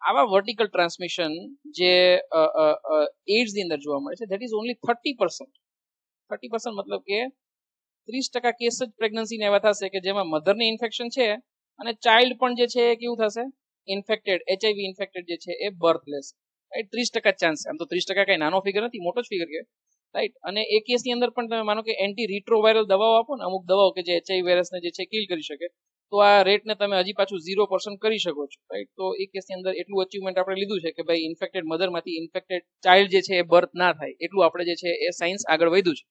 આવા વર્ટિકલ ટ્રાન્સમિશન જે એડ્સ ની અંદર જોવા મળે છે ધેટ ઇઝ ઓનલી 30%. 30% મતલબ કે 30% કેસ જ પ્રેગ્નન્સીને એવા થશે કે જેમાં મધરને ઇન્ફેક્શન છે અને ચાઇલ્ડ પણ જે છે એ કેવું થશે, ઇન્ફેક્ટેડ, HIV ઇન્ફેક્ટેડ જે છે એ બર્થ લેશે, રાઈટ. 30% ચાન્સ. આમ તો 30% કઈ નાનો ફિગર નથી, મોટો જ ફિગર કહેવાય, રાઈટ. અને એ કેસની અંદર પણ તમે માનો કે એન્ટી રિટ્રોવાયરલ દવાઓ આપો ને, અમુક દવાઓ કે જે HIV વાયરસને જે છે કિલ કરી શકે, તો આ રેટને તમે હજી પાછું 0% કરી શકો છો, રાઈટ. તો એ કેસની અંદર એટલું અચીવમેન્ટ આપણે લીધું છે કે ભાઈ ઇન્ફેક્ટેડ મધરમાંથી ઇન્ફેક્ટેડ ચાઇલ્ડ જે છે એ બર્થ ના થાય, એટલું આપણે જે છે એ સાયન્સ આગળ વધ્યું છે,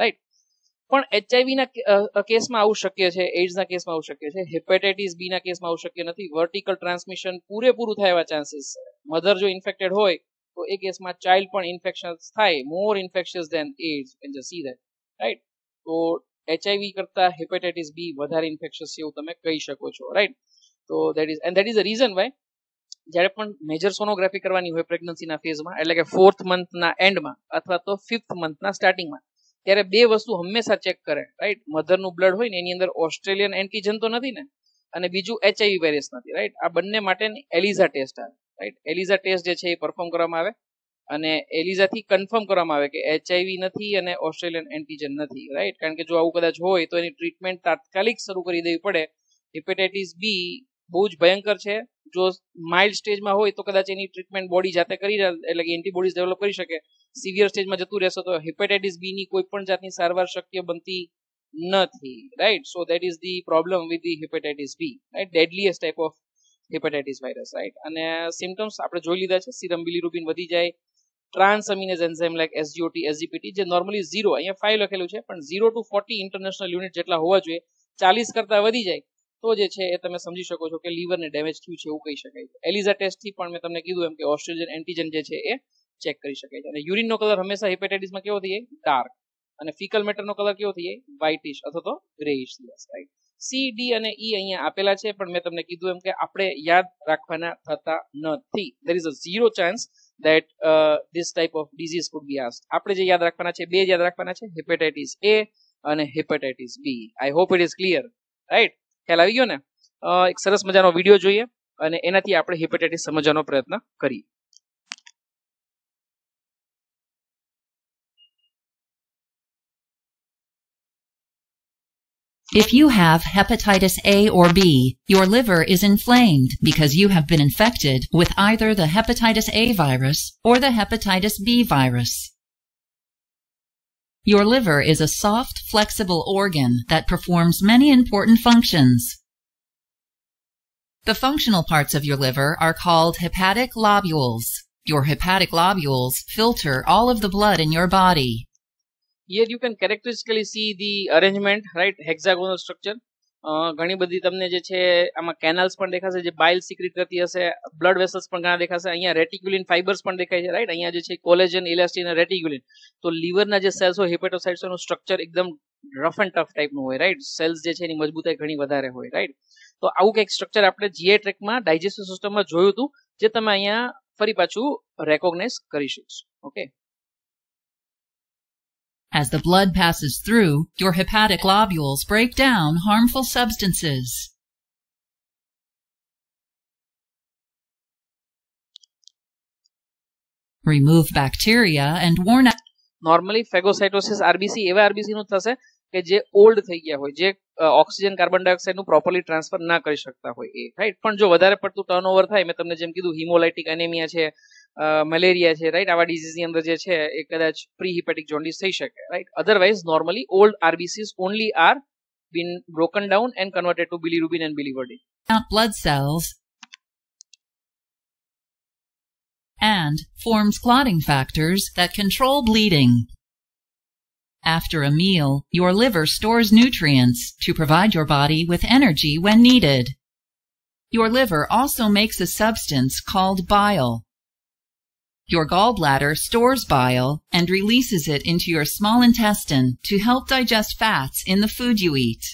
રાઈટ. પણ HIV ના કેસમાં આવું શક્ય છે, એઇડ્સ ના કેસમાં આવું શક્ય છે, હેપેટાઇટિસ બી ના કેસમાં આવું શક્ય નથી. વર્ટિકલ ટ્રાન્સમિશન પૂરેપૂરું થાય એવા ચાન્સીસ છે. મધર જો ઇન્ફેક્ટેડ હોય તો એ કેસમાં ચાઇલ્ડ પણ ઇન્ફેક્શન થાય, more infectious than AIDS, can just see that, right. તો HIV કરતા હેપેટાઇટિસ બી વધારે ઇન્ફેક્શિયસ છે એવું તમે કહી શકો છો, રાઈટ. તો that is the reason Y જ્યારે પણ મેજર સોનોગ્રાફી કરવાની હોય પ્રેગ્નન્સીના ફેઝમાં, એટલે કે 4th મંથના એન્ડમાં અથવા તો 5th મંથના સ્ટાર્ટિંગમાં, ત્યારે બે વસ્તુ હંમેશા ચેક કરે, રાઈટ. મધરનું બ્લડ હોય ને એની અંદર ઓસ્ટ્રેલિયન એન્ટીજન તો નથી ને, અને બીજું HIV વાયરસ નથી, રાઈટ. આ બંને માટે એલિઝા ટેસ્ટ આવે, રાઈટ. એલિઝા ટેસ્ટ જે છે એ પરફોર્મ કરવામાં આવે અને એલિઝાથી કન્ફર્મ કરવામાં આવે કે HIV નથી અને ઓસ્ટ્રેલિયન એન્ટીજન નથી, રાઈટ. કારણ કે જો આવું કદાચ હોય તો એની ટ્રીટમેન્ટ તાત્કાલિક શરૂ કરી દેવી પડે. હેપેટાઇટિસ બી બહુ જ ભયંકર છે. જો માઇલ્ડ સ્ટેજમાં હોય તો કદાચ એની ટ્રીટમેન્ટ બોડી જાતે કરી, એટલે કે એન્ટીબોડીઝ ડેવલપ કરી શકે. સિવિયર સ્ટેજમાં જતું રહેશે તો હેપેટાઇટિસ બી ની કોઈ પણ જાતની સારવાર શક્ય બનતી નથી, right. So that is the problem with the hepatitis B, right. Deadliest type of hepatitis virus, right. અને સિમ્ટમ્સ આપણે જોઈ લીધા છે. સીરમ બિલિરુબિન વધી જાય, transaminase enzyme like SGOT, SGPT જે નોર્મલી 0, અહીંયા 5 લખેલું છે પણ 0 to 40 ઇન્ટરનેશનલ યુનિટ જેટલા હોવા જોઈએ, 40 કરતા વધી જાય તો જે છે એ તમે સમજી શકો છો કે લીવરને ડેમેજ થયું છે એવું કહી શકાય છે. એલિઝા ટેસ્ટથી પણ મેં તમને કીધું એમ કે ઓસ્ટ્રેલિયન એન્ટીજન જે છે એ ચેક કરી શકાય છે. અને યુરિનનો કલર હંમેશા હેપેટાઇટિસમાં કેવો થઈ જાય? ડાર્ક. અને ફિકલ મેટરનો કલર કેવો થઈ જાય? વ્હાઇટિશ અથવા તો ગ્રેઇશ, રાઈટ. સી, ડી અને ઈ અહીંયા આપેલા છે પણ મેં તમને કીધું એમ કે આપણે યાદ રાખવાના થતા નથી. There is a 0 chance that this type of disease could be asked. આપણે જે યાદ રાખવાના છે, બે યાદ રાખવાના છે, હેપેટાઇટિસ A અને hepatitis B. I hope it is clear, right? ખ્યાલ આવી ગયો ને? એક સરસ મજાનો વિડીયો જોઈએ અને એનાથી આપણે હેપેટાઇટિસ સમજવાનો પ્રયત્ન કરીએ. If you have hepatitis A or B, your liver is inflamed because you have been infected with either the hepatitis A virus or the hepatitis B virus. Your liver is a soft, flexible organ that performs many important functions. The functional parts of your liver are called hepatic lobules. Your hepatic lobules filter all of the blood in your body. Here you can characteristically see the arrangement, right? Hexagonal structure. ઘણી બધી તમને જે છે આમાં કેનાલ્સ પણ દેખાશે જે બાઇલ secret કરતી હશે, બ્લડ વેસલ્સ પણ ઘણા દેખાશે. અહીંયા રેટિક્યુલિન ફાઇબર્સ પણ દેખાય છે, રાઈટ. અહીંયા જે છે કોલેજન, ઇલાસ્ટિન અને રેટિક્યુલિન. તો લીવરના જે સેલ્સ હોય, હેપેટોસાઇટ્સનું સ્ટ્રક્ચર એકદમ રફ એન્ડ ટફ ટાઈપનું હોય, રાઈટ. સેલ્સ જે છે એની મજબૂતાઈ ઘણી વધારે હોય, રાઈટ. તો આવું કંઈક સ્ટ્રક્ચર આપણે જીઆઈ ટ્રેક્ટમાં ડાયજેસ્ટિવ સિસ્ટમમાં જોયું હતું જે તમે અહીંયા ફરી પાછું રેકોગ્નાઇઝ કરી શકશો. Okay. As the blood passes through, your hepatic lobules break down harmful substances. Remove bacteria and worn out. Normally phagocytosis RBC એવા RBC નું થશે કે જે ઓલ્ડ થઈ ગયા હોય, જે ઓક્સિજન કાર્બન ડાયોક્સાઇડ નું પ્રોપરલી ટ્રાન્સફર ના કરી શકતા હોય એ, રાઈટ. પણ જો વધારે પડતું ટર્નઓવર થાય, મેં તમને જેમ કીધું હિમોલાઇટિક એનેમિયા છે, મલેરિયા છે, રાઈટ, આવા ડિઝીઝની અંદર જે છે એ કદાચ પ્રી હિપેટિક જોન્ડિસ થઈ શકે, right. Otherwise normally old RBCs only are been broken down and converted to bilirubin and biliverdin. Blood cells and forms clotting factors that control bleeding. After a meal, your liver stores nutrients to provide your body with energy when needed. Your liver also makes a substance called bile. Your gallbladder stores bile and releases it into your small intestine to help digest fats in the food you eat.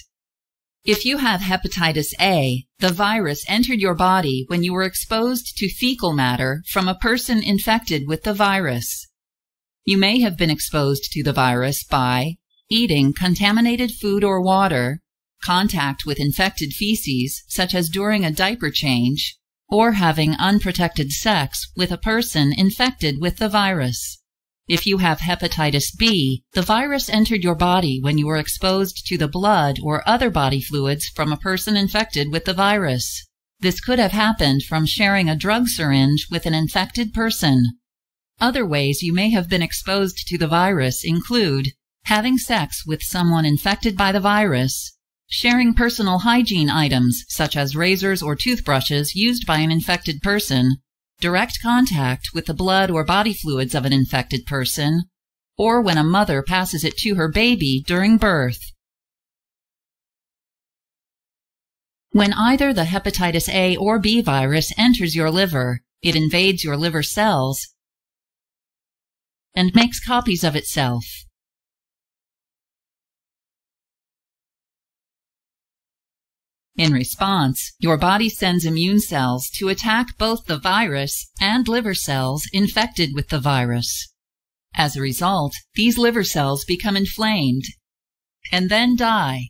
If you have hepatitis A, the virus entered your body when you were exposed to fecal matter from a person infected with the virus. You may have been exposed to the virus by eating contaminated food or water, contact with infected feces, such as during a diaper change, or having unprotected sex with a person infected with the virus. If you have hepatitis B, the virus entered your body when you were exposed to the blood or other body fluids from a person infected with the virus. This could have happened from sharing a drug syringe with an infected person. Other ways you may have been exposed to the virus include having sex with someone infected by the virus, sharing personal hygiene items such as razors or toothbrushes used by an infected person, direct contact with the blood or body fluids of an infected person, or when a mother passes it to her baby during birth. When either the hepatitis A or B virus enters your liver, it invades your liver cells and makes copies of itself. In response, your body sends immune cells to attack both the virus and liver cells infected with the virus. As a result, these liver cells become inflamed and then die.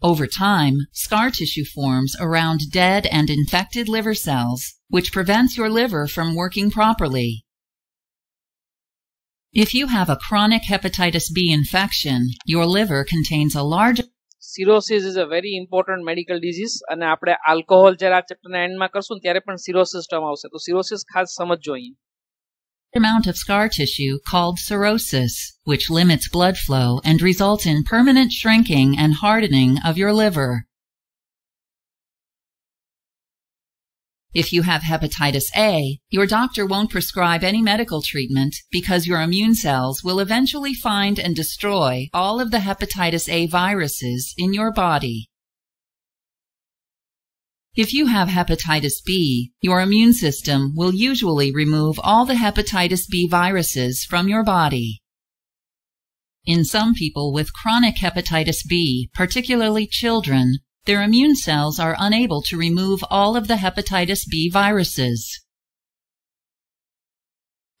Over time, scar tissue forms around dead and infected liver cells, which prevents your liver from working properly. If you have a chronic hepatitis B infection, your liver contains a large Cirrhosis is a very important medical disease અને આપણે alcohol જ્યારે આ ચેપ્ટરના એન્ડમાં કરશું ત્યારે પણ cirrhosis term આવશે તો સિરોસિસ ખાસ સમજજો અહીં amount of scar tissue called cirrhosis, which limits blood flow and results in permanent shrinking and hardening of your liver. If you have hepatitis A, your doctor won't prescribe any medical treatment because your immune cells will eventually find and destroy all of the hepatitis A viruses in your body. If you have hepatitis B, your immune system will usually remove all the hepatitis B viruses from your body. In some people with chronic hepatitis B, particularly children, their immune cells are unable to remove all of the hepatitis B viruses.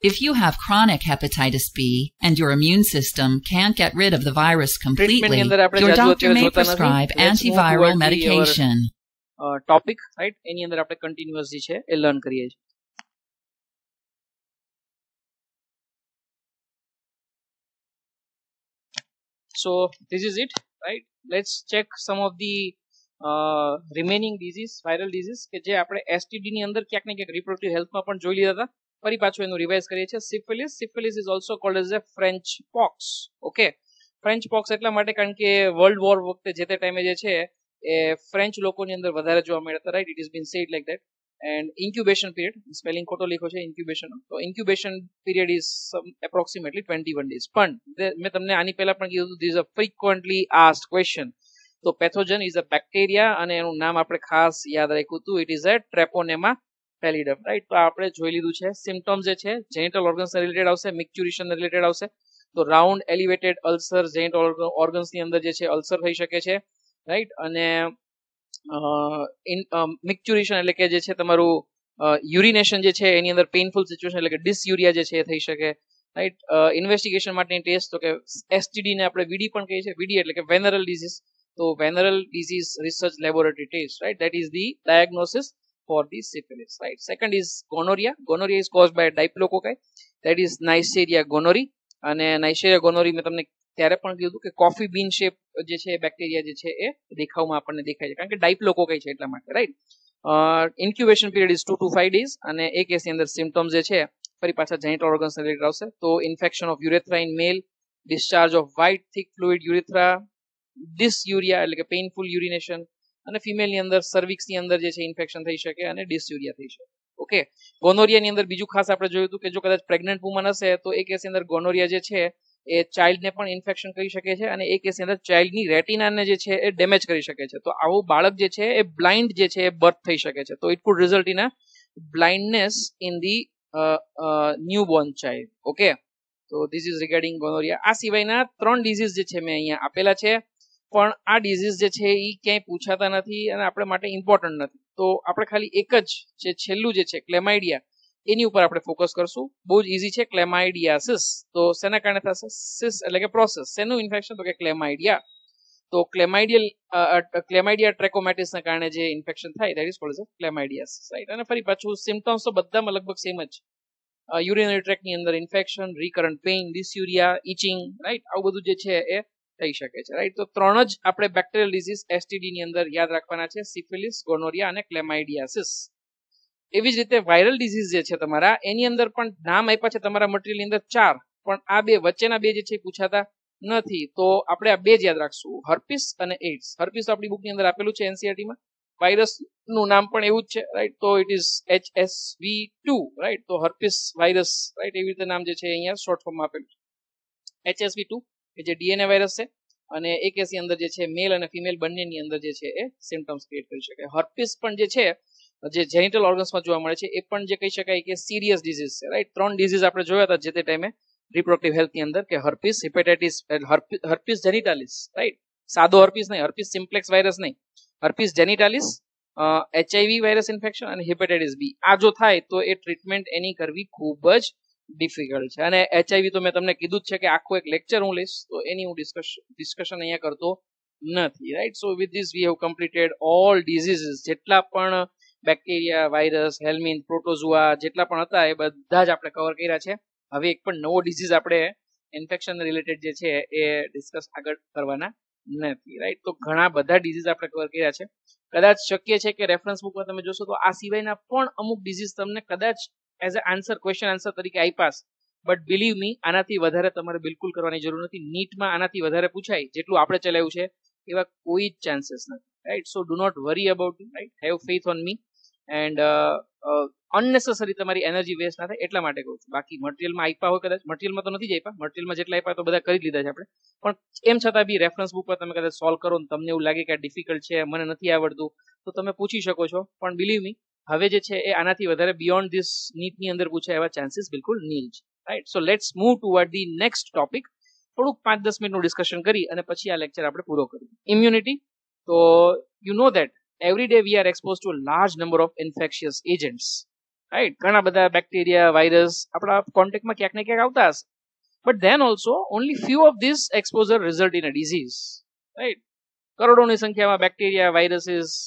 If you have chronic hepatitis B and your immune system can't get rid of the virus completely, your doctor may prescribe antiviral medication. Topic, right? એની અંદર આપણે continuous જે છે એ learn કરીએ છીએ. So this is it, right? Let's check some of the remaining disease, viral disease કે જે આપણે STD ની અંદર ક્યાંક ને ક્યાંક reproductive health માં પણ જોઈ લીધા હતા. ફરી પાછું એનું રિવાઇઝ કરીએ છીએ. Syphilis is also called as a French pox. Okay, French pox એટલા માટે કારણ કે વર્લ્ડ વોર વખતે જે તે ટાઈમે જે છે એ ફ્રેન્ચ લોકોની અંદર વધારે જોવા મળ્યા હતા, right? It has been said like that. And incubation period, spelling ખોટો લખ્યો છે incubation, તો incubation period is approximately 21 days. પણ મેં તમને આની પહેલા પણ કીધું this is a frequently asked question. તો પેથોજન ઇઝ અ બેક્ટેરિયા અને એનું નામ આપણે ખાસ યાદ રાખ્યું હતું, it is a ટ્રેપોનેમા pallidum, right? તો આપણે જોઈ લીધું છે. સિમ્પટમ્સ જે છે જેનિટલ ઓર્ગન્સ રિલેટેડ આવશે, મિક્ચ્યુરેશન રિલેટેડ આવશે. તો round elevated ulcer genital organs ની અંદર જે છે અલ્સર થઈ શકે છે, રાઈટ? અને મિક્ચ્યુરેશન એટલે કે જે છે તમારું યુરિનેશન જે છે એની અંદર પેઇનફુલ સિચ્યુએશન એટલે કે ડિસયુરિયા જે છે એ થઈ શકે, રાઈટ? ઇન્વેસ્ટિગેશન માટેની ટેસ્ટ તો કે એસટીડી ને આપણે વીડી પણ કહીએ છીએ. વીડી એટલે કે વેનરલ ડિઝીઝ. તો venereal disease research laboratory test, right? That is the diagnosis for the syphilis, right? Second is gonorrhea. Gonorrhea is caused by diplococci, that is Neisseria gonorrhoeae. અને Neisseria gonorrhoeae મેં તમને ત્યારે પણ કીધું કે કોફી બીન શેપ જે છે બેક્ટેરિયા જે છે એ દેખાવમાં આપણને દેખાય છે કારણ કે ડાઇપ્લોકોકાઈ છે એટલા માટે, right? Incubation period is 2 to 5 days અને એ કેસની અંદર સિમ્પટમ્સ જે છે ફરી પાછા જેનિટલ ઓર્ગન્સ રિલેટેડ આવશે. તો infection of urethra in male, discharge of white thick fluid urethra, dysuria એટલે કે પેઇનફુલ યુરિનેશન, અને ફિમેલ ની અંદર સર્વિક્સ ની અંદર જે છે ઇન્ફેક્શન થઈ શકે અને ડિસયુરિયા થઈ શકે. ઓકે, ગોનોરિયા ની અંદર બીજું ખાસ આપણે જોયું હતું કે જો કદાચ પ્રેગ્નન્ટ વુમન હશે તો એ કેસની અંદર ગોનોરિયા જે છે એ ચાઇલ્ડ ને પણ ઇન્ફેક્શન કરી શકે છે અને એ કેસની અંદર ચાઇલ્ડ ની રેટિનાને જે છે એ ડેમેજ કરી શકે છે. તો આવું બાળક જે છે એ બ્લાઇન્ડ જે છે એ બર્થ થઈ શકે છે. તો it could result in a blindness in the newborn child. Okay, તો ધીસ ઇઝ રિગાર્ડિંગ ગોનોરિયા. આ સિવાયના 3 ડિઝીઝ જે છે મેં અહીંયા આપેલા છે, પણ આ ડિઝીઝ જે છે એ ક્યાંય પૂછાતા નથી અને આપણે માટે ઇમ્પોર્ટન્ટ નથી. તો આપણે ખાલી એક જ જે છેલ્લું જે છે ક્લેમાઇડિયા, એની ઉપર આપણે ફોકસ કરશું. બહુ જ ઈઝી છે. ક્લેમાઇડિયાસિસ. તો શેના કારણે થશે? સિસ એટલે કે પ્રોસેસ. શેનું ઇન્ફેક્શન? તો કે ક્લેમાઇડિયા. તો ક્લેમાઇડિયા ટ્રેકોમેટિસના કારણે જે ઇન્ફેક્શન થાય that is called as chlamydiasis, right. અને ફરી પાછું સિમ્પટમ્સ તો બધામાં લગભગ સેમ જ. યુરિનરી ટ્રેકની અંદર infection, recurrent pain, dysuria, itching, right. આવું બધું જે છે એ થઈ શકે છે, રાઈટ. તો 3 જ આપણે બેક્ટેરિયલ ડિઝીઝ એસટીડી ની અંદર યાદ રાખવાના છે: સિફિલિસ, ગોનોરિયા અને ક્લેમાઇડિયાસિસ. એવી જ રીતે વાયરલ ડિઝીઝ જે છે તમારા, એની અંદર પણ નામ આપ્યા છે તમારા મટીરિયલની અંદર 4, પણ આ બે વચ્ચેના બે જે છે પૂછાતા નથી. તો આપણે આ બે જ યાદ રાખશું: હર્પિસ અને એઇડ્સ. હર્પિસ આપણી બુકની અંદર આપેલું છે એનસીઆરટી માં. વાયરસ નું નામ પણ એવું જ છે, રાઈટ. તો ઇટ ઇઝ HSV2, રાઈટ. તો હર્પિસ વાયરસ, રાઈટ. એવી રીતે નામ જે છે અહીંયા શોર્ટ ફોર્મમાં આપેલું છે. HSV2 કે જે ડીએનએ વાયરસ છે, અને એ કેસની અંદર જે છે મેલ અને ફિમેલ બંનેની અંદર જે છે એ સિમ્પટમ્સ ક્રિએટ કરી શકે. હર્પિસ પણ જે છે, જે જેનિટલ ઓર્ગન્સમાં જોવા મળે છે, એ પણ જે કહી શકાય કે સિરિયસ ડિઝીઝ છે, રાઈટ. 3 ડિઝીઝ આપણે જોયા હતા જે તે ટાઈમે રિપ્રોડક્ટિવ હેલ્થની અંદર, કે હર્પિસ, હેપેટાઇટિસ, હર્પિસ જેનિટાલિસ, રાઈટ. સાદો હર્પિસ નહીં, હર્પિસ સિમ્પ્લેક્સ વાયરસ નહીં, હર્પિસ જેનિટાલિસ, HIV વાયરસ ઇન્ફેક્શન અને હેપેટાઇટિસ બી. આ જો થાય તો એ ટ્રીટમેન્ટ એની કરવી ખૂબ જ ડિફિકલ્ટ છે. અને HIV તો મેં તમને કીધું જ છે કે આખો એક લેક્ચર હું લઈશ, તો એની હું ડિસ્કશન અહીંયા કરતો નથી, right. So with this we have completed all diseases. જેટલા પણ બેક્ટેરિયા, વાયરસ, હેલ્મિન્થ, પ્રોટોઝુઆ જેટલા પણ હતા એ બધા જ આપણે કવર કર્યા છે. હવે એક પણ નવો ડિઝીઝ આપણે ઇન્ફેક્શન રિલેટેડ જે છે એ ડિસ્કસ આગળ કરવાના નથી, રાઈટ. તો ઘણા બધા ડિઝીઝ આપણે કવર કર્યા છે. કદાચ શક્ય છે કે રેફરન્સ બુકમાં તમે જોશો તો આ સિવાયના પણ અમુક ડિઝીઝ તમને કદાચ as a answer, question answer તરીકે આપ્યા, બટ બિલીવ મી, આનાથી વધારે તમારે બિલકુલ કરવાની જરૂર નથી. નીટમાં આનાથી વધારે પૂછાય જેટલું આપણે ચલાવ્યું છે એવા કોઈ જ ચાન્સીસ નથી, right. So do not worry about it, right. Have faith on me. And unnecessary તમારી એનર્જી વેસ્ટ ના થાય એટલા માટે કહું છું. બાકી મટીરિયલમાં આપ્યા હોય, કદાચ મટીરિયલમાં તો નથી જ આપ્યા, મટીરિયલમાં જેટલા આપ્યા તો બધા કરી લીધા છે આપણે, પણ એમ છતાં બી રેફરન્સ બુક પર તમે કદાચ સોલ્વ કરો ને તમને એવું લાગે કે આ ડિફિકલ્ટ છે, મને નથી આવડતું, તો તમે પૂછી શકો છો. પણ બિલીવ મી, હવે જે છે એ આનાથી વધારે બિયોન્ડ ધીસ નીટની અંદર પૂછાય એવા ચાન્સીસ બિલકુલ નીલ છે, right. So let's move toward the next topic. થોડુંક 5-10 મિનિટનું ડિસ્કશન કરી અને પછી આ લેક્ચર આપણે પૂરો કરીએ. ઇમ્યુનિટી. તો you know that every day we are exposed to a large number of infectious agents, right. ઘણા બધા બેક્ટેરિયા, વાયરસ આપણા કોન્ટેક્ટમાં ક્યાંક ને ક્યાંક આવતા હશે, but then also only few of these exposure result in a disease, right. કરોડોની સંખ્યામાં બેક્ટેરિયા, વાયરસીસ,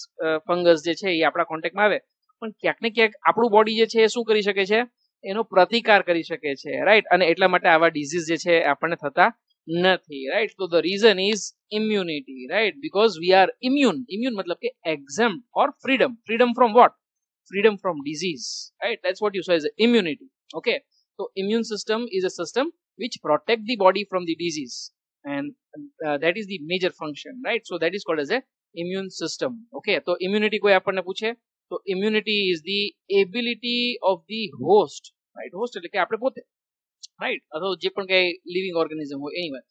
ફંગસ જે છે એ આપણા કોન્ટેક્ટમાં આવે, પણ ક્યાંક ને ક્યાંક આપણું બોડી જે છે એ શું કરી શકે છે, એનો પ્રતિકાર કરી શકે છે, રાઈટ. અને એટલા માટે આવા ડિઝીઝ જે છે આપણને થતા નથી, રાઈટ. તો the reason is immunity, right. Because we are immune મતલબ કે exempt or freedom from what? Freedom from disease, right. That's what you say is immunity, okay. So immune system is a system which protect the body from the disease, and that is the major function, right. So that is called as a immune system, okay. So immunity કોઈ આપણને પૂછે તો immunity is the ability of the host, right. host એટલે કે આપણે પોતે, right, અથવા જે પણ કઈ લિવિંગ ઓર્ગેનિઝમ હોય એની વાત.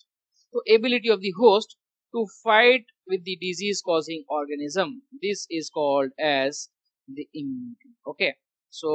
તો ability of the host to fight with the disease causing organism, this is called as the immunity, okay. So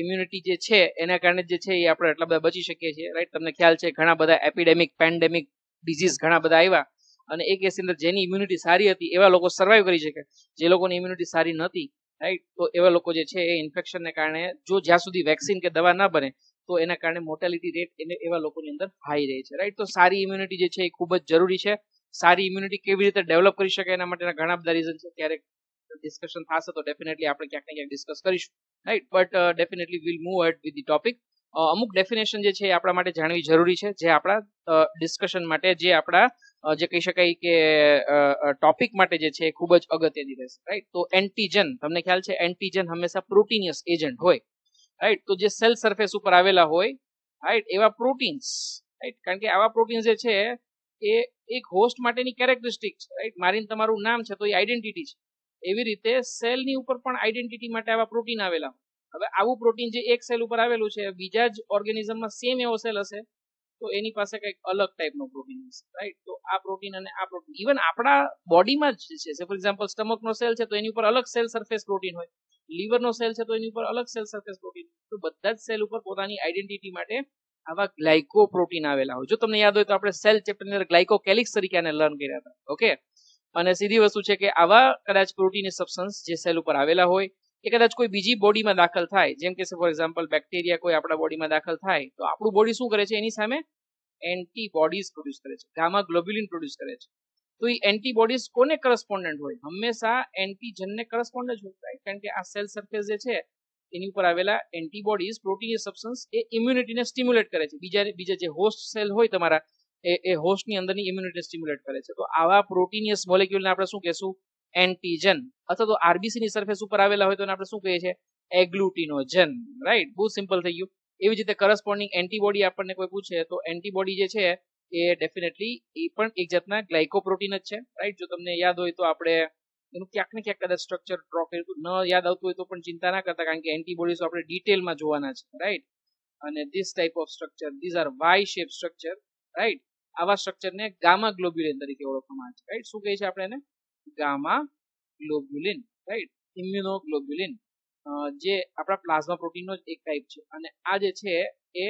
immunity જે છે એના કારણે જે છે એ આપણે એટલા બધા બચી શકીએ છીએ, રાઈટ. તમને ખ્યાલ છે ઘણા બધા એપિડેમિક, પેન્ડેમિક ડિઝીઝ ઘણા બધા આવ્યા, અને એ કેસની અંદર જેની ઇમ્યુનિટી સારી હતી એવા લોકો સર્વાઈવ કરી શકે, જે લોકોની ઇમ્યુનિટી સારી નહોતી, રાઈટ, તો એવા લોકો જે છે એ ઇન્ફેક્શનને કારણે જો જ્યાં સુધી વેક્સિન કે દવા ના બને તો એના કારણે મોર્ટાલિટી રેટ એવા લોકોની અંદર હાઈ રહે છે, રાઈટ. તો સારી ઇમ્યુનિટી જે છે એ ખૂબ જ જરૂરી છે. સારી ઇમ્યુનિટી કેવી રીતે ડેવલપ કરી શકાય એના માટેના ઘણા બધા રીઝન છે. ક્યારેક ડિસ્કશન થશે તો ડેફિનેટલી આપણે ક્યાંક ને ક્યાંક ડિસ્કસ કરીશું, right. But definitely will move ahead with the topic. અમુક ડેફિનેશન જે છે એ આપણા માટે જાણવી જરૂરી છે, જે આપણા ડિસ્કશન માટે, જે આપણા જે કહી શકાય કે ટોપિક માટે જે છે એ ખૂબ જ અગત્યની રહેશે, રાઈટ. તો એન્ટીજન, તમને ખ્યાલ છે એન્ટીજન હંમેશા પ્રોટીનિયસ એજન્ટ હોય, રાઈટ. તો જે સેલ સરફેસ ઉપર આવેલા હોય, રાઈટ, એવા પ્રોટીન્સ, રાઈટ. કારણ કે આવા પ્રોટીન્સ જે છે એ એક હોસ્ટ માટેની કેરેક્ટરિસ્ટિક છે, રાઈટ. મારીને તમારું નામ છે તો એ આઈડેન્ટિટી છે. એવી રીતે સેલની ઉપર પણ આઈડેન્ટિટી માટે આવા પ્રોટીન આવેલા. હવે આવું પ્રોટીન જે એક સેલ ઉપર આવેલું છે, બીજા જ ઓર્ગેનિઝમમાં સેમ એવો સેલ હશે તો એની પાસે કંઈક અલગ ટાઈપનો પ્રોટીન હશે, રાઈટ. તો આ પ્રોટીન અને આ પ્રોટીન ઇવન આપણા બોડીમાં જ છે. ફોર એક્ઝામ્પલ સ્ટમકનો સેલ છે તો એની ઉપર અલગ સેલ સરફેસ પ્રોટીન હોય, લીવરનો સેલ છે તો એની ઉપર અલગ સેલ સરફેસ પ્રોટીન. તો બધા જ સેલ ઉપર પોતાની આઈડેન્ટિટી માટે આવા ગ્લાયકો પ્રોટીન આવેલા હોય. જો તમને યાદ હોય તો આપણે સેલ ચેપ્ટરની અંદર ગ્લાયકોકેલિક્સ તરીકે આને લર્ન કર્યા હતા, ઓકે. અને સીધી વસ્તુ છે કે આવા કદાચ પ્રોટીન સબસ્ટન્સ જે સેલ ઉપર આવેલા હોય એ કદાચ કોઈ બીજી બોડીમાં દાખલ થાય, જેમ કે ફોર એક્ઝામ્પલ બેક્ટેરિયા કોઈ આપણા બોડીમાં દાખલ થાય તો આપણું બોડી શું કરે છે, એની સામે એન્ટીબોડીઝ પ્રોડ્યુસ કરે છે, ગામા ગ્લોબ્યુલિન પ્રોડ્યુસ કરે છે. તો એ એન્ટીબોડીઝ કોને કરસ્પોન્ડન્ટ હોય? હંમેશા એન્ટીજનને કરસ્પોન્ડન્ટ હોય, રાઈટ? કારણ કે આ સેલ સરફેસ જે છે એની ઉપર આવેલા એન્ટીબોડીઝ પ્રોટીનિયસ સબસ્ટન્સ એ ઇમ્યુનિટીને સ્ટિમ્યુલેટ કરે છે. બીજા જે હોસ્ટ સેલ હોય તમારા એ હોસ્ટની અંદરની ઇમ્યુનિટી સ્ટિમ્યુલેટ કરે છે. તો આવા પ્રોટીનિયસ મોલેક્યુલને આપણે શું કહેશું? એન્ટીજન. અથવા તો આરબીસી ની સરફેસ ઉપર આવેલા હોય તો આપણે શું કહીએ છીએ? એગ્લુટિનોજન, રાઈટ? બહુ સિમ્પલ થઈ ગયું. એવી જ રીતે કરસ્પોન્ડિંગ એન્ટીબોડી આપણને કોઈ પૂછે તો એન્ટીબોડી જે છે એ ડેફિનેટલી એ પણ એક જાતના ગ્લાયકોપ્રોટીન જ છે, રાઈટ? જો તમને યાદ હોય તો આપણે એનું ક્યાંક ને ક્યાંક કદાચ સ્ટ્રક્ચર ડ્રો કર્યું હતું. ન યાદ આવતું હોય તો પણ ચિંતા ના કરતા, કારણ કે એન્ટીબોડીઝ આપણે ડિટેલમાં જોવાના છે, રાઈટ? અને this type of structure, these are Y shape structure, right? આવા સ્ટ્રક્ચરને ગામા ગ્લોબ્યુલિન તરીકે ઓળખવામાં આવે છે, રાઈટ? શું કહે છે આપણે એને? Gamma globulin, right? ઇમ્યુનોગ્લોબ્યુલિન, જે આપણા પ્લાઝ્મા પ્રોટીનનો જ એક ટાઈપ છે. અને આ જે છે એ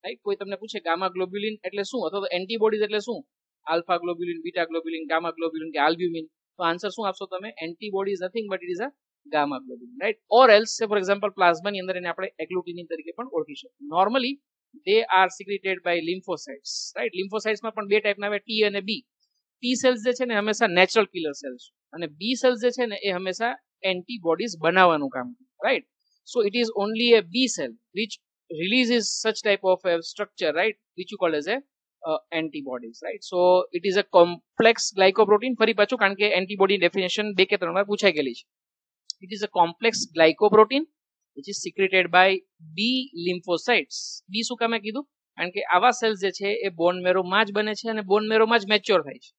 રાઈટ, કોઈ તમને પૂછે ગામા ગ્લોબ્યુલિન એટલે શું, અથવા તો એન્ટીબોડીઝ એટલે શું? Alpha globulin, beta globulin, gamma globulin કે આલ્બ્યુમિન, તો આન્સર શું આપશો તમે? Antibody is nothing but it is a gamma globulin, right? Or else say for example પ્લાઝમાની અંદર એને આપણે એગ્લુટિનિન તરીકે પણ ઓળખી શકીએ. Normally they are secreted by lymphocytes, right? લિમ્ફોસાઇટ્સમાં પણ બે ટાઈપના આવે, ટી અને બી. ટી સેલ્સ જે છે ને હંમેશા નેચરલ કિલર સેલ્સ, અને બી સેલ્સ જે છે ને એ હંમેશા એન્ટીબોડીઝ બનાવવાનું કામ કરે, right? So it is only a B cell which releases such type of a structure, right, which you call as a antibodies, right? So it is a complex glycoprotein. ફરી પાછું, કારણ કે એન્ટીબોડી ડેફિનેશન 2 કે 3 વાર પૂછાઈ ગયેલી છે. It is a complex glycoprotein which is secreted by B lymphocytes. B શું કામે કીધું? કારણ કે આવા સેલ્સ જે છે એ બોન મેરોમાં જ બને છે અને બોન મેરોમાં જ મેચ્યોર થાય છે,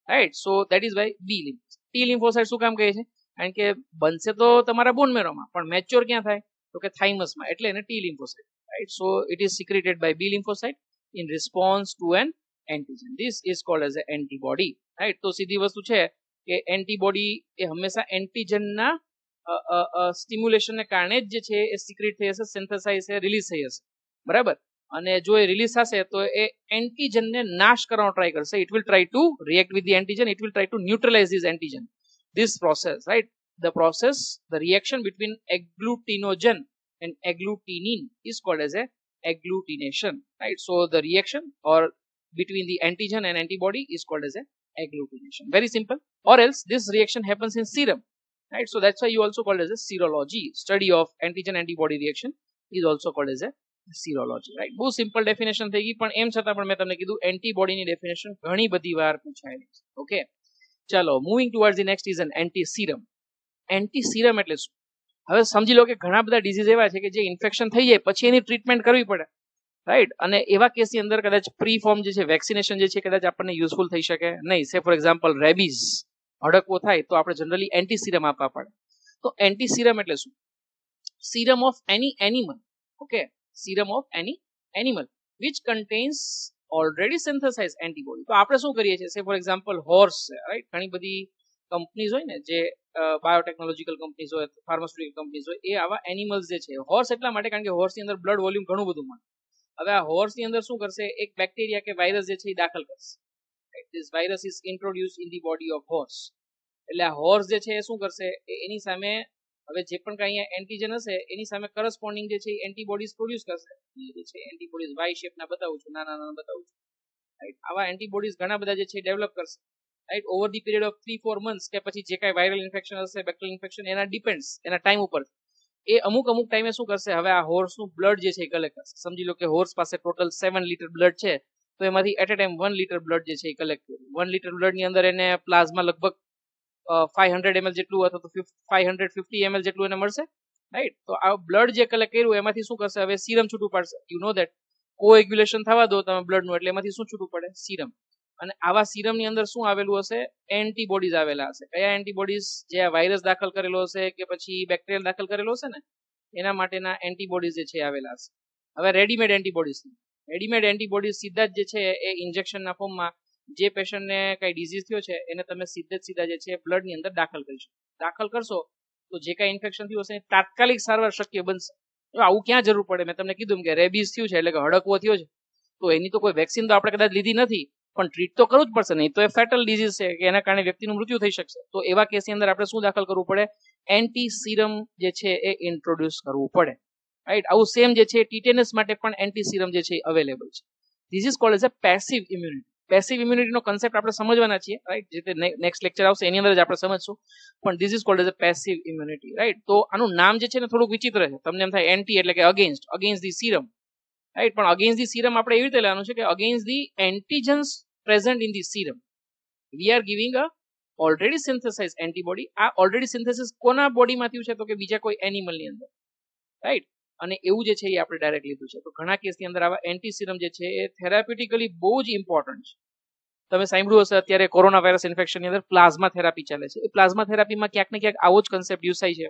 right? So that is why B lymphocytes. T lymphocytes શું કામ કહે છે? કારણ કે બનશે તો તમારા બોન મેરોમાં, પણ મેચ્યોર ક્યાં થાય? તો કે થાઇમસમાં, એટલે એને T lymphocyte, right? So it is secreted by B lymphocyte in response to an antigen. This is called as a antibody, right? તો સીધી વસ્તુ છે કે એન્ટીબોડી એ હંમેશા એન્ટીજનના સ્ટિમ્યુલેશનને કારણે જ જે છે એ સિક્રેટ થઈ હશે, સિન્થેસાઇઝ છે, રિલીઝ થઈ હશે, બરાબર? અને જો એ રિલીઝ થશે તો એ એન્ટીજનને નાશ કરવાનો ટ્રાય કરશે. It will try to react with the antigen, it will try to neutralise this antigen. This process, right? The reaction between agglutinogen and agglutinin is called as a agglutination, right? So the reaction or between the antigen and antibody is called as a agglutination. Very simple. Or else this reaction happens in serum, right? So that's why you also call it as a serology. Study of antigen antibody reaction is also called as a serology, right? બહુ simple definition થઈ ગઈ, પણ એમ છતાં પણ મેં તમને કીધું એન્ટીબોડીની definition ઘણી બધી વાર પૂછાયેલી છે. ઓકે, ચાલો, moving towards the next is an anti serum. Anti serum એટલે શું? હવે સમજી લો કે ઘણા બધા ડિઝીઝ એવા છે કે જે ઇન્ફેક્શન થઈ જાય પછી એની ટ્રીટમેન્ટ કરવી પડે, રાઈટ? અને એવા કેસની અંદર કદાચ પ્રી ફોર્મ જે છે વેક્સિનેશન જે છે કદાચ આપણને યુઝફુલ થઈ શકે નહીં. સે ફોર એક્ઝામ્પલ રેબીઝ, હડકવો થાય તો આપણે જનરલી એન્ટી સીરમ આપવા પડે. તો એન્ટી સીરમ એટલે શું? Serum of any animal, okay, serum of any animal which contains already synthesise antibody. તો આપણે શું કરીએ છીએ? સે ફોર એક્ઝામ્પલ હોર્સ છે, રાઈટ? ઘણી બધી કંપનીઝ હોય ને, જે બાયોટેકનોલોજીકલ કંપનીઝ હોય, ફાર્માસ્યુટિકલ કંપનીઝ હોય, એ આવા એનિમલ્સ જે છે, હોર્સ એટલા માટે કારણ કે હોર્સની અંદર બ્લડ વોલ્યુમ ઘણું બધું મળે. હવે આ હોર્સની અંદર શું કરશે? એક બેક્ટેરિયા કે વાયરસ જે છે એ દાખલ કરશે. This virus is introduced in the body of horse. એટલે આ હોર્સ જે છે એ શું કરશે? એની સામે હવે જે પણ કઈ એન્ટીજન હશે એની સામે કરસ્પોન્ડિંગ જે છે એન્ટીબોડીઝ પ્રોડ્યુસ કરશે. જે છે એન્ટીબોડીઝ વાય શેપના બતાવું છું, નાના નાના બતાવું છું, રાઈટ? આવા એન્ટીબોડીઝ ઘણા બધા જે છે ડેવલપ કરશે, right? Over the period of 3-4 months કે પછી જે કાંઈ વાયરલ ઇન્ફેક્શન હશે, બેક્ટેરિયલ ઇન્ફેક્શન, એના ડિપેન્ડ્સ એના ટાઈમ ઉપર. એ અમુક ટાઈમે શું કરશે? હવે આ હોર્સનું બ્લડ જે છે એ કલેક્ટ કરશે. સમજી લો કે હોર્સ પાસે ટોટલ 7 લીટર બ્લડ છે, તો એમાંથી at a time 1 litre blood જે છે એ કલેક્ટ કર્યું. 1 લીટર બ્લડની અંદર એને પ્લાઝમા લગભગ 500 ml જેટલું અથવા તો 550 ml જેટલું એને મળશે, રાઈટ? તો આ બ્લડ જે કલેક્ટ કર્યું એમાંથી શું કરશે? હવે સીરમ છૂટું પાડશે. યુ નો દેટ કોએગ્યુલેશન થવા દો તમે બ્લડનું, એટલે એમાંથી શું છૂટું પડે? સીરમ. અને આવા સીરમની અંદર શું આવેલું હશે? એન્ટીબોડીઝ આવેલા હશે. કયા એન્ટીબોડીઝ? જે આ વાયરસ દાખલ કરેલો હશે કે પછી બેક્ટેરિયલ દાખલ કરેલો હશે ને, એના માટેના એન્ટીબોડીઝ જે છે આવેલા હશે. હવે રેડીમેડ એન્ટીબોડીઝ સીધા જ જે છે એ ઇન્જેક્શનના ફોર્મમાં જે પેશન્ટને કઈ ડિઝીઝ થયો છે એને તમે સીધા જે છે બ્લડની અંદર દાખલ કરીશું. દાખલ કરશો તો જે કાંઈ ઇન્ફેક્શન થયું હશે તાત્કાલિક સારવાર શક્ય બનશે. આવું ક્યાં જરૂર પડે? મેં તમને કીધું કે રેબીઝ થયું છે એટલે કે હડકવો થયો છે, તો એની તો કોઈ વેક્સિન તો આપણે કદાચ લીધી નથી, પણ ટ્રીટ તો કરવું જ પડશે, નહીં તો એ ફેટલ ડિઝીઝ છે કે એના કારણે વ્યક્તિનું મૃત્યુ થઈ શકશે. તો એવા કેસની અંદર આપણે શું દાખલ કરવું પડે? એન્ટી સીરમ જે છે એ ઇન્ટ્રોડ્યુસ કરવું પડે, રાઈટ? આવું સેમ જે છે ટીટેનસ માટે પણ એન્ટી સીરમ જે છે અવેલેબલ છે. This is called as a passive immunity, passive ઇમ્યુનિટીનો કન્સેપ્ટ આપણે સમજવાના છીએ, રાઈટ? જે નેક્સ્ટ લેક્ચર આવશે એની અંદર જ આપણે સમજશું. પણ this is called as a passive immunity, right? તો આનું નામ જે છે ને થોડુંક વિચિત્ર છે. તમને એમ થાય એન્ટી એટલે કે અગેન્સ્ટ ધી સીરમ, રાઈટ? પણ અગેન્સ્ટ ધી સીરમ આપણે એવી રીતે લેવાનું છે કે against the antigens present in the serum we are giving a already synthesise antibody. આ ઓલરેડી સિન્થેસિસ કોના બોડીમાં થયું છે? તો કે બીજા કોઈ એનિમલની અંદર, રાઈટ? અને એવું જે છે એ આપણે ડાયરેક્ટ લીધું છે. તો ઘણા કેસની અંદર આવા એન્ટી સીરમ જે છે એ થેરાપ્યુટિકલી બહુ જ ઇમ્પોર્ટન્ટ છે. તમે સાંભળ્યું હશે અત્યારે કોરોના વાયરસ ઇન્ફેક્શનની અંદર પ્લાઝમા થેરાપી ચાલે છે. એ પ્લાઝમા થેરાપીમાં ક્યાંક ને ક્યાંક આવો જ કન્સેપ્ટ યુઝ થાય છે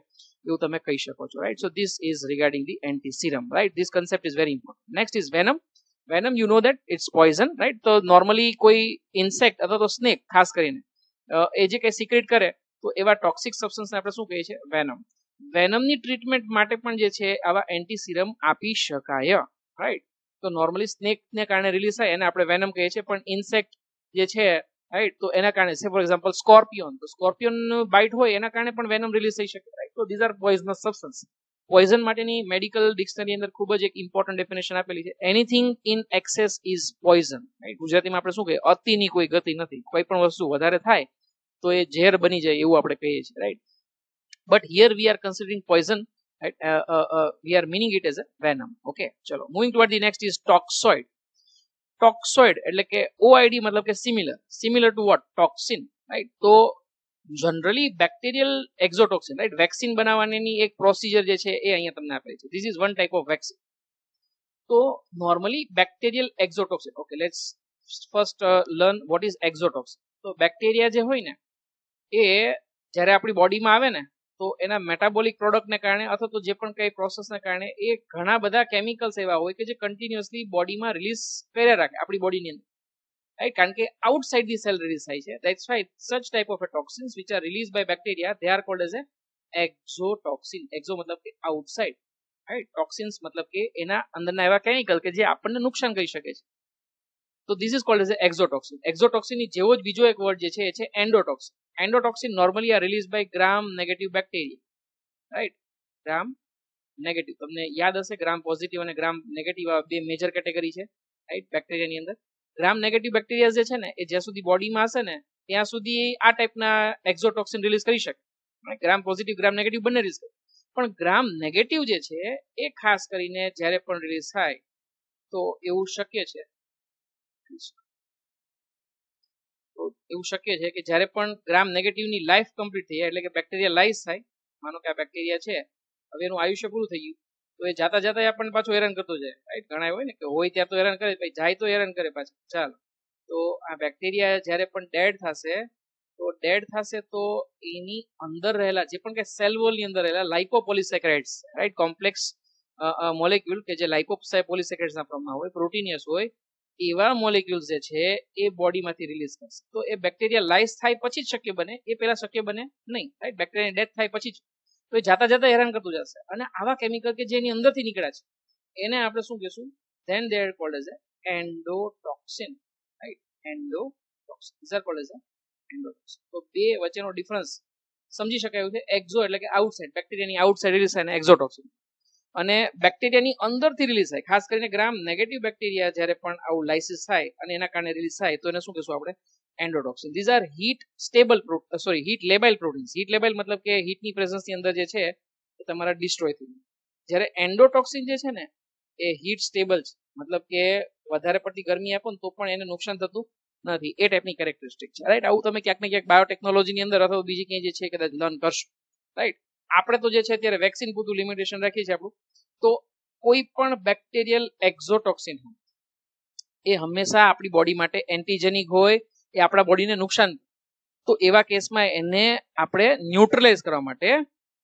એવું તમે કહી શકો છો, right? So this is regarding the anti serum, right? This concept is very important. Next is venom. Venom you know that it's poison, right? તો નોર્મલી કોઈ ઇન્સેક્ટ અથવા તો સ્નેક ખાસ કરીને એ જે કઈ સિક્રેટ કરે તો એવા ટોક્સિક સબસ્ટન્સને આપણે શું કહીએ છીએ? વેનમ. વેનમની ટ્રીટમેન્ટ માટે પણ જે છે આવા એન્ટી સીરમ આપી શકાય, રાઈટ? તો નોર્મલી સ્નેકને કારણે રિલીઝ થાય એને આપણે વેનમ કહીએ છીએ, પણ ઇન્સેક્ટ જે છે, રાઈટ, તો એના કારણે છે ફોર એક્ઝામ્પલ સ્કોર્પિયોન, તો સ્કોર્પિયોન બાઇટ હોય એના કારણે પણ વેનમ રિલીઝ થઈ શકે, રાઈટ? તો these are poisonous substance. Poison માટેની મેડિકલ ડિક્શનરી અંદર ખૂબ જ એક ઇમ્પોર્ટન્ટ ડેફિનેશન આપેલી છે. Anything in access is poison, right? ગુજરાતીમાં આપણે શું કહીએ? અતિની કોઈ ગતિ નથી. કોઈ પણ વસ્તુ વધારે થાય તો એ ઝેર બની જાય એવું આપણે કહીએ છીએ, right? But here we are considering poison, right? We are meaning it as a venom. Okay, ચલો moving toward the next is toxoid. Toxoid એટલે કે OID મતલબ કે similar to what? Toxin, right? તો જનરલી બેક્ટેરિયલ એક્ઝોટોક્સિન, રાઈટ? વેક્સિન બનાવવાની એક procedure જે છે એ અહીંયા તમને આપેલી છે. This is one type of vaccine. તો normally bacterial exotoxin, okay, let's first learn what is exotoxin. તો બેક્ટેરિયા જે હોય ને એ જ્યારે આપણી બોડીમાં આવે ને તો એના મેટાબોલિક પ્રોડક્ટને કારણે અથવા તો જે પણ કઈ પ્રોસેસને કારણે એ ઘણા બધા કેમિકલ્સ એવા હોય કે જે કન્ટિન્યુઅસલી બોડીમાં રિલીઝ કર્યા રાખે આપણી બોડીની અંદર, રાઈટ? કારણ કે આઉટસાઇડ ધી સેલ રિલીઝ થાય છે. That's why such type of toxins which are release by bacteria they are called as a exotoxin. Exo મતલબ કે આઉટસાઇડ, રાઈટ? ટોક્સિન્સ મતલબ કે એના અંદરના એવા કેમિકલ કે જે આપણને નુકસાન કરી શકે છે. તો this is called as a exotoxin. એક્ઝોટોક્સિનની જેવો જ બીજો એક વર્ડ જે છે એ છે એન્ડોટોક્સિન. એન્ડોટોક્સિન normally are released by gram negative bacteria, right? gram negative, તમને યાદ હશે ગ્રામ પોઝિટિવ અને ગ્રામ નેગેટિવ આ બે મેજર કેટેગરી છે, રાઈટ? બેક્ટેરિયાની અંદર ગ્રામ નેગેટિવ બેક્ટેરિયા જે છે ને એ જ્યાં સુધી બોડીમાં હશે ને ત્યાં સુધી આ ટાઈપના એક્ઝોટોક્સિન રિલીઝ કરી શકે. ગ્રામ પોઝિટિવ ગ્રામ નેગેટિવ બંને રિલીઝ કરે, પણ ગ્રામ નેગેટિવ જે છે એ ખાસ કરીને જ્યારે પણ રિલીઝ થાય તો એવું શક્ય છે કે જ્યારે પણ ગ્રામ નેગેટિવની લાઈફ કમ્પ્લીટ થઈ જાય, એટલે કે બેક્ટેરિયા લાઈઝ થાય, માનો કે આ બેક્ટેરિયા છે હવે એનું આયુષ્ય પૂરું થઈ ગયું તો એ જાતા આપણને પાછું હેરાન કરતો જાય, રાઈટ? ઘણા હોય ને કે હોય ત્યાં તો હેરાન કરે, પછી જાય તો હેરાન કરે પાછું. ચાલો, તો આ બેક્ટેરિયા જ્યારે પણ ડેડ થશે તો એની અંદર રહેલા જે પણ કે સેલ વોલની અંદર રહેલા લાઇપોપોલિસેકેરાઇડ્સ, રાઈટ? કોમ્પ્લેક્સ મોલેક્યુલ કે જે લાઇપોપોલિસેકેરાઇડ્સના ફોર્મમાં હોય, પ્રોટીનિયસ હોય, એવા મોલેક્યુલ્સ જે છે એ બોડીમાંથી રિલીઝ થશે. તો એ બેક્ટેરિયા લાઈઝ થાય પછી જ શક્ય બને, એ પહેલા શક્ય બને નહીં, રાઈટ? બેક્ટેરિયા ડેથ થાય પછી જ, તો એ જાતા હેરાન કરતું જશે. અને આવા કેમિકલ કે જે એની અંદરથી નીકળ્યા છે એને આપણે શું કહીશું? Then they are called as endotoxin, right? Endotoxin, this are called as endotoxin. તો બે વચ્ચેનો ડિફરન્સ સમજી શકાય એવું છે. એક્ઝો એટલે કે આઉટસાઇડ, બેક્ટેરિયાની આઉટસાઇડ રિલીઝ થાય ને એક્ઝોટોક્સિન, અને બેક્ટેરિયાની અંદરથી રિલીઝ થાય. ખાસ કરીને ગ્રામ નેગેટિવ બેક્ટેરિયા જ્યારે પણ આવું લાઇસિસ થાય અને એના કારણે રિલીઝ થાય તો એને શું કહીશું આપણે? Endotoxin. These are heat labile proteins. Heat labile મતલબ કે હીટની પ્રેઝન્સની અંદર જે છે એ તમારા ડિસ્ટ્રોય થઈ જાય. જ્યારે એન્ડોટોક્સિન જે છે ને એ હીટ સ્ટેબલ છે, મતલબ કે વધારે પડતી ગરમી આપો ને તો પણ એને નુકસાન થતું નથી, એ ટાઈપની કેરેક્ટરિસ્ટિક છે, રાઈટ? આવું તમે ક્યાંક ને ક્યાંક બાયોટેકનોલોજીની અંદર અથવા બીજી ક્યાંય જે છે કદાચ લર્ન કરશો, રાઈટ? આપણે તો જે છે અત્યારે વેક્સિન પૂરતું લિમિટેશન રાખીએ છીએ આપણું. તો કોઈ પણ બેક્ટેરિયલ એક્ઝોટોક્સિન એ હંમેશા આપણી બોડી માટે એન્ટીજેનિક હોય, એ આપણા બોડીને નુકસાન, તો એવા કેસમાં એને આપણે ન્યુટ્રલાઇઝ કરવા માટે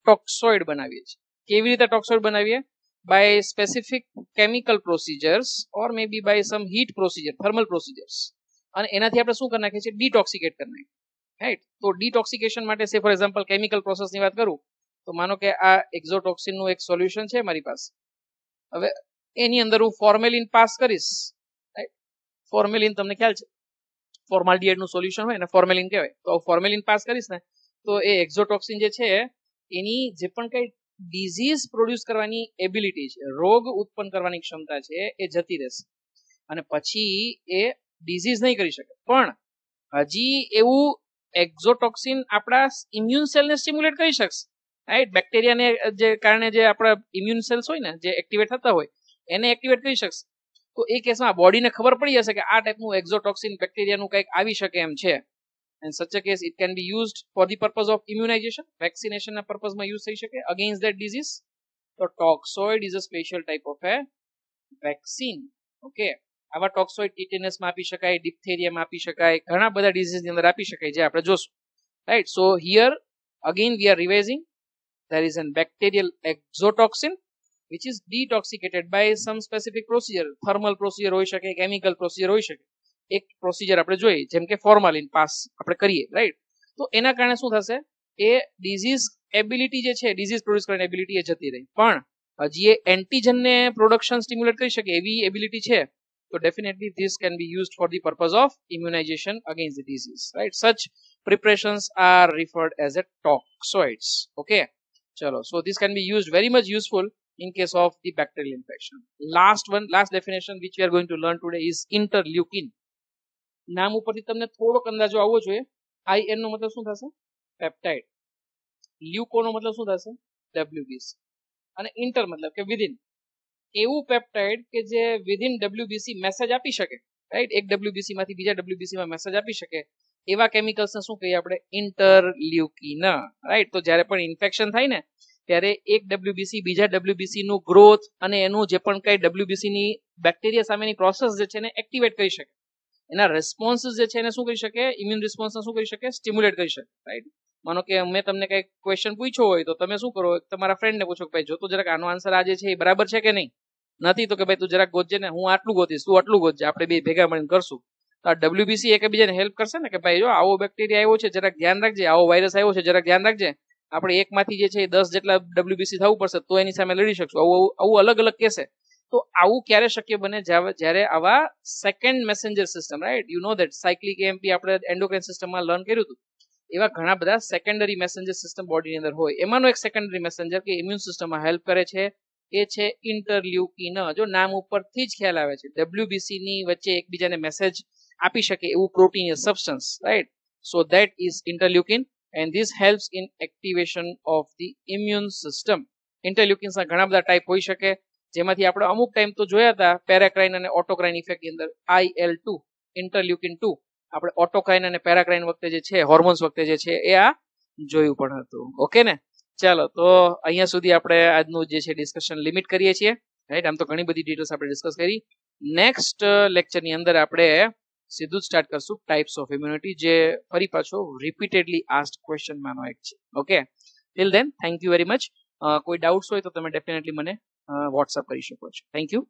ટોક્સોઇડ બનાવીએ છીએ. કેવી રીતે ટોક્સોઇડ બનાવીએ? By specific chemical procedures or may be by some heat procedure, thermal procedures. અને એનાથી આપણે શું કરી નાખીએ છીએ? ડિટોક્સિકેટ કરી નાખીએ, રાઈટ? તો ડિટોક્સિકેશન માટે સે ફોર એક્ઝામ્પલ કેમિકલ પ્રોસેસની વાત કરું તો માનો કે આ એક્ઝોટોક્સિનનું એક સોલ્યુશન છે મારી પાસે. હવે એની અંદર હું ફોર્મેલિન પાસ કરીશ, રાઈટ? ફોર્મેલિન તમને ખ્યાલ છે, ફોર્માલ્ડિહાઇડ નું સોલ્યુશન હોય ને ફોર્મેલિન કહેવાય. તો ફોર્મેલિન પાસ કરીશ ને તો એ એક્ઝોટોક્સિન જે છે એની જે પણ કઈ ડિઝીઝ પ્રોડ્યુસ કરવાની એબિલિટી છે, રોગ ઉત્પન્ન કરવાની ક્ષમતા છે, એ જતી રહેશે અને પછી એ ડિઝીઝ નહીં કરી શકે, પણ હજી એવું એક્ઝોટોક્સિન આપણા ઇમ્યુન સેલને સ્ટિમ્યુલેટ કરી શકશે, રાઈટ? બેક્ટેરિયાને જે કારણે જે આપણા ઇમ્યુન સેલ્સ હોય ને જે એક્ટિવેટ થતા હોય એને એક્ટિવેટ કરી શકશે. તો એ કેસમાં બોડીને ખબર પડી જશે કે આ ટાઈપનું એક્ઝોટોક્સિન બેક્ટેરિયાનું કંઈક આવી શકે એમ છે. And such a case it can be used for the purpose of immunization, vaccination ના પર્પઝમાં યુઝ થઈ શકે against that disease. તો ટોક્સોઇડ is a special type of a vaccine. Okay, આવા ટોક્સોઇડ ટીટેનસમાં આપી શકાય, ડિપ્થેરિયામાં આપી શકાય, ઘણા બધા ડિઝીઝની અંદર આપી શકાય જે આપણે જોશું, right? So here again we are revising. There is a bacterial exotoxin which is detoxicated by some specific procedure. Thermal procedure હોઈ શકે, chemical procedure હોઈ શકે. એક પ્રોસિજર આપણે જોઈએ જેમ કે ફોર્માલિન પાસ આપણે કરીએ, રાઈટ? તો એના કારણે શું થશે, એ ડિઝીઝ એબિલિટી જે છે, ડિઝીઝ પ્રોડ્યુસ કરવાની એબિલિટી એ જતી રહી, પણ હજી એ એન્ટીજનને પ્રોડક્શન સ્ટિમ્યુલેટ કરી શકે એવી એબિલિટી છે. તો definitely this can be used for the purpose of immunisation against the disease, right? Such preparations are referred as a toxoids. Okay, ચલો. So this can be used very much useful in case of the bacterial infection. Last definition which we are going to learn today is interleukin. નામ ઉપરથી તમને થોડોક અંદાજો આવવો જોઈએ. IN નો મતલબ શું થશે? પેપ્ટાઇડ. લ્યુકો નો મતલબ શું થશે? WBC. અને ઇન્ટર મતલબ કે વિધિન. એવું પેપ્ટાઇડ કે જે વિધિન WBC મેસેજ આપી શકે, રાઈટ? એક WBC માંથી બીજા WBC માં મેસેજ આપી શકે એવા કેમિકલ્સ ને શું કહીએ આપણે? Interleukin, right? તો જ્યારે પણ ઇન્ફેક્શન થાય ને ત્યારે એક WBC બીજા WBC નું ગ્રોથ અને એનું જે પણ કઈ WBC ની બેક્ટેરિયા સામેની પ્રોસેસ જે છે એને એક્ટિવેટ કરી શકે, એના રિસ્પોન્સીસ જે છે એને શું કરી શકે? ઇમ્યુન રિસ્પોન્સને શું કરી શકે? સ્ટિમ્યુલેટ કરી શકે, રાઈટ? માનો કે મેં તમને કઈ ક્વેશ્ચન પૂછ્યો હોય તો તમે શું કરો, તમારા ફ્રેન્ડને પૂછો કે ભાઈ જો તો જરાક આનો આન્સર આ જે છે એ બરાબર છે કે નહીં, નથી તો કે ભાઈ તું જરાક ગોતજે ને, હું આટલું ગોતીશ, તું આટલું ગોતજે, આપણે બે ભેગા મળીને કરશું. તો આ WBC એકબીજાને હેલ્પ કરશે ને કે ભાઈ જો આવો બેક્ટેરિયા આવ્યો છે જરાક ધ્યાન રાખજે, આવો વાયરસ આવ્યો છે જરાક ધ્યાન રાખજે, આપણે એકમાંથી જે છે 10 જેટલા WBC થવું પડશે તો એની સામે લડી શકશું. આવું અલગ અલગ કેસે. તો આવું ક્યારે શક્ય બને? જ્યારે આવા second messenger system, right? You know that cyclic AMP આપણે એન્ડોક્રાઇન સિસ્ટમમાં લર્ન કર્યું હતું, એવા ઘણા બધા સેકન્ડરી મેસેન્જર સિસ્ટમ બોડીની અંદર હોય. એમાંનો એક સેકન્ડરી મેસેન્જર કે ઇમ્યુન સિસ્ટમમાં હેલ્પ કરે છે એ છે ઇન્ટરલ્યુકિન. જો નામ ઉપરથી જ ખ્યાલ આવે છે, WBC ની વચ્ચે એકબીજાને મેસેજ આપી શકે એવું protein substance, right? So that is interleukin and this helps in activation of the immune system. Interleukins ના ઘણા બધા ટાઈપ હોઈ શકે, જેમાંથી આપણે અમુક ટાઈમ તો જોયા હતા પેરાક્રાઇન અને ઓટોક્રાઇન ઇફેક્ટ ની અંદર IL2, ઇન્ટરલ્યુકિન 2. આપણે ઓટોક્રાઇન અને પેરાક્રાઇન વખતે જે છે, હોર્મોન્સ વખતે જે છે એ આ જોયું પણ હતું. ઓકે ને? ચાલો, તો અહીંયા સુધી આપણે આજનું જે છે ડિસ્કશન લિમિટ કરીએ છીએ, રાઈટ? આમ તો ઘણી બધી ડિટેલ્સ આપણે ડિસ્કસ કરી. નેક્સ્ટ લેક્ચરની અંદર આપણે સીધું જ સ્ટાર્ટ કરશું ટાઈપ્સ ઓફ ઇમ્યુનિટી, જે ફરી પાછો રિપીટેડલી આસ્ક્ડ ક્વેશ્ચન માંનો એક છે. Okay, till then thank you very much. કોઈ ડાઉટ્સ હોય તો તમે ડેફિનેટલી મને વોટ્સઅપ કરી શકો છો. Thank you.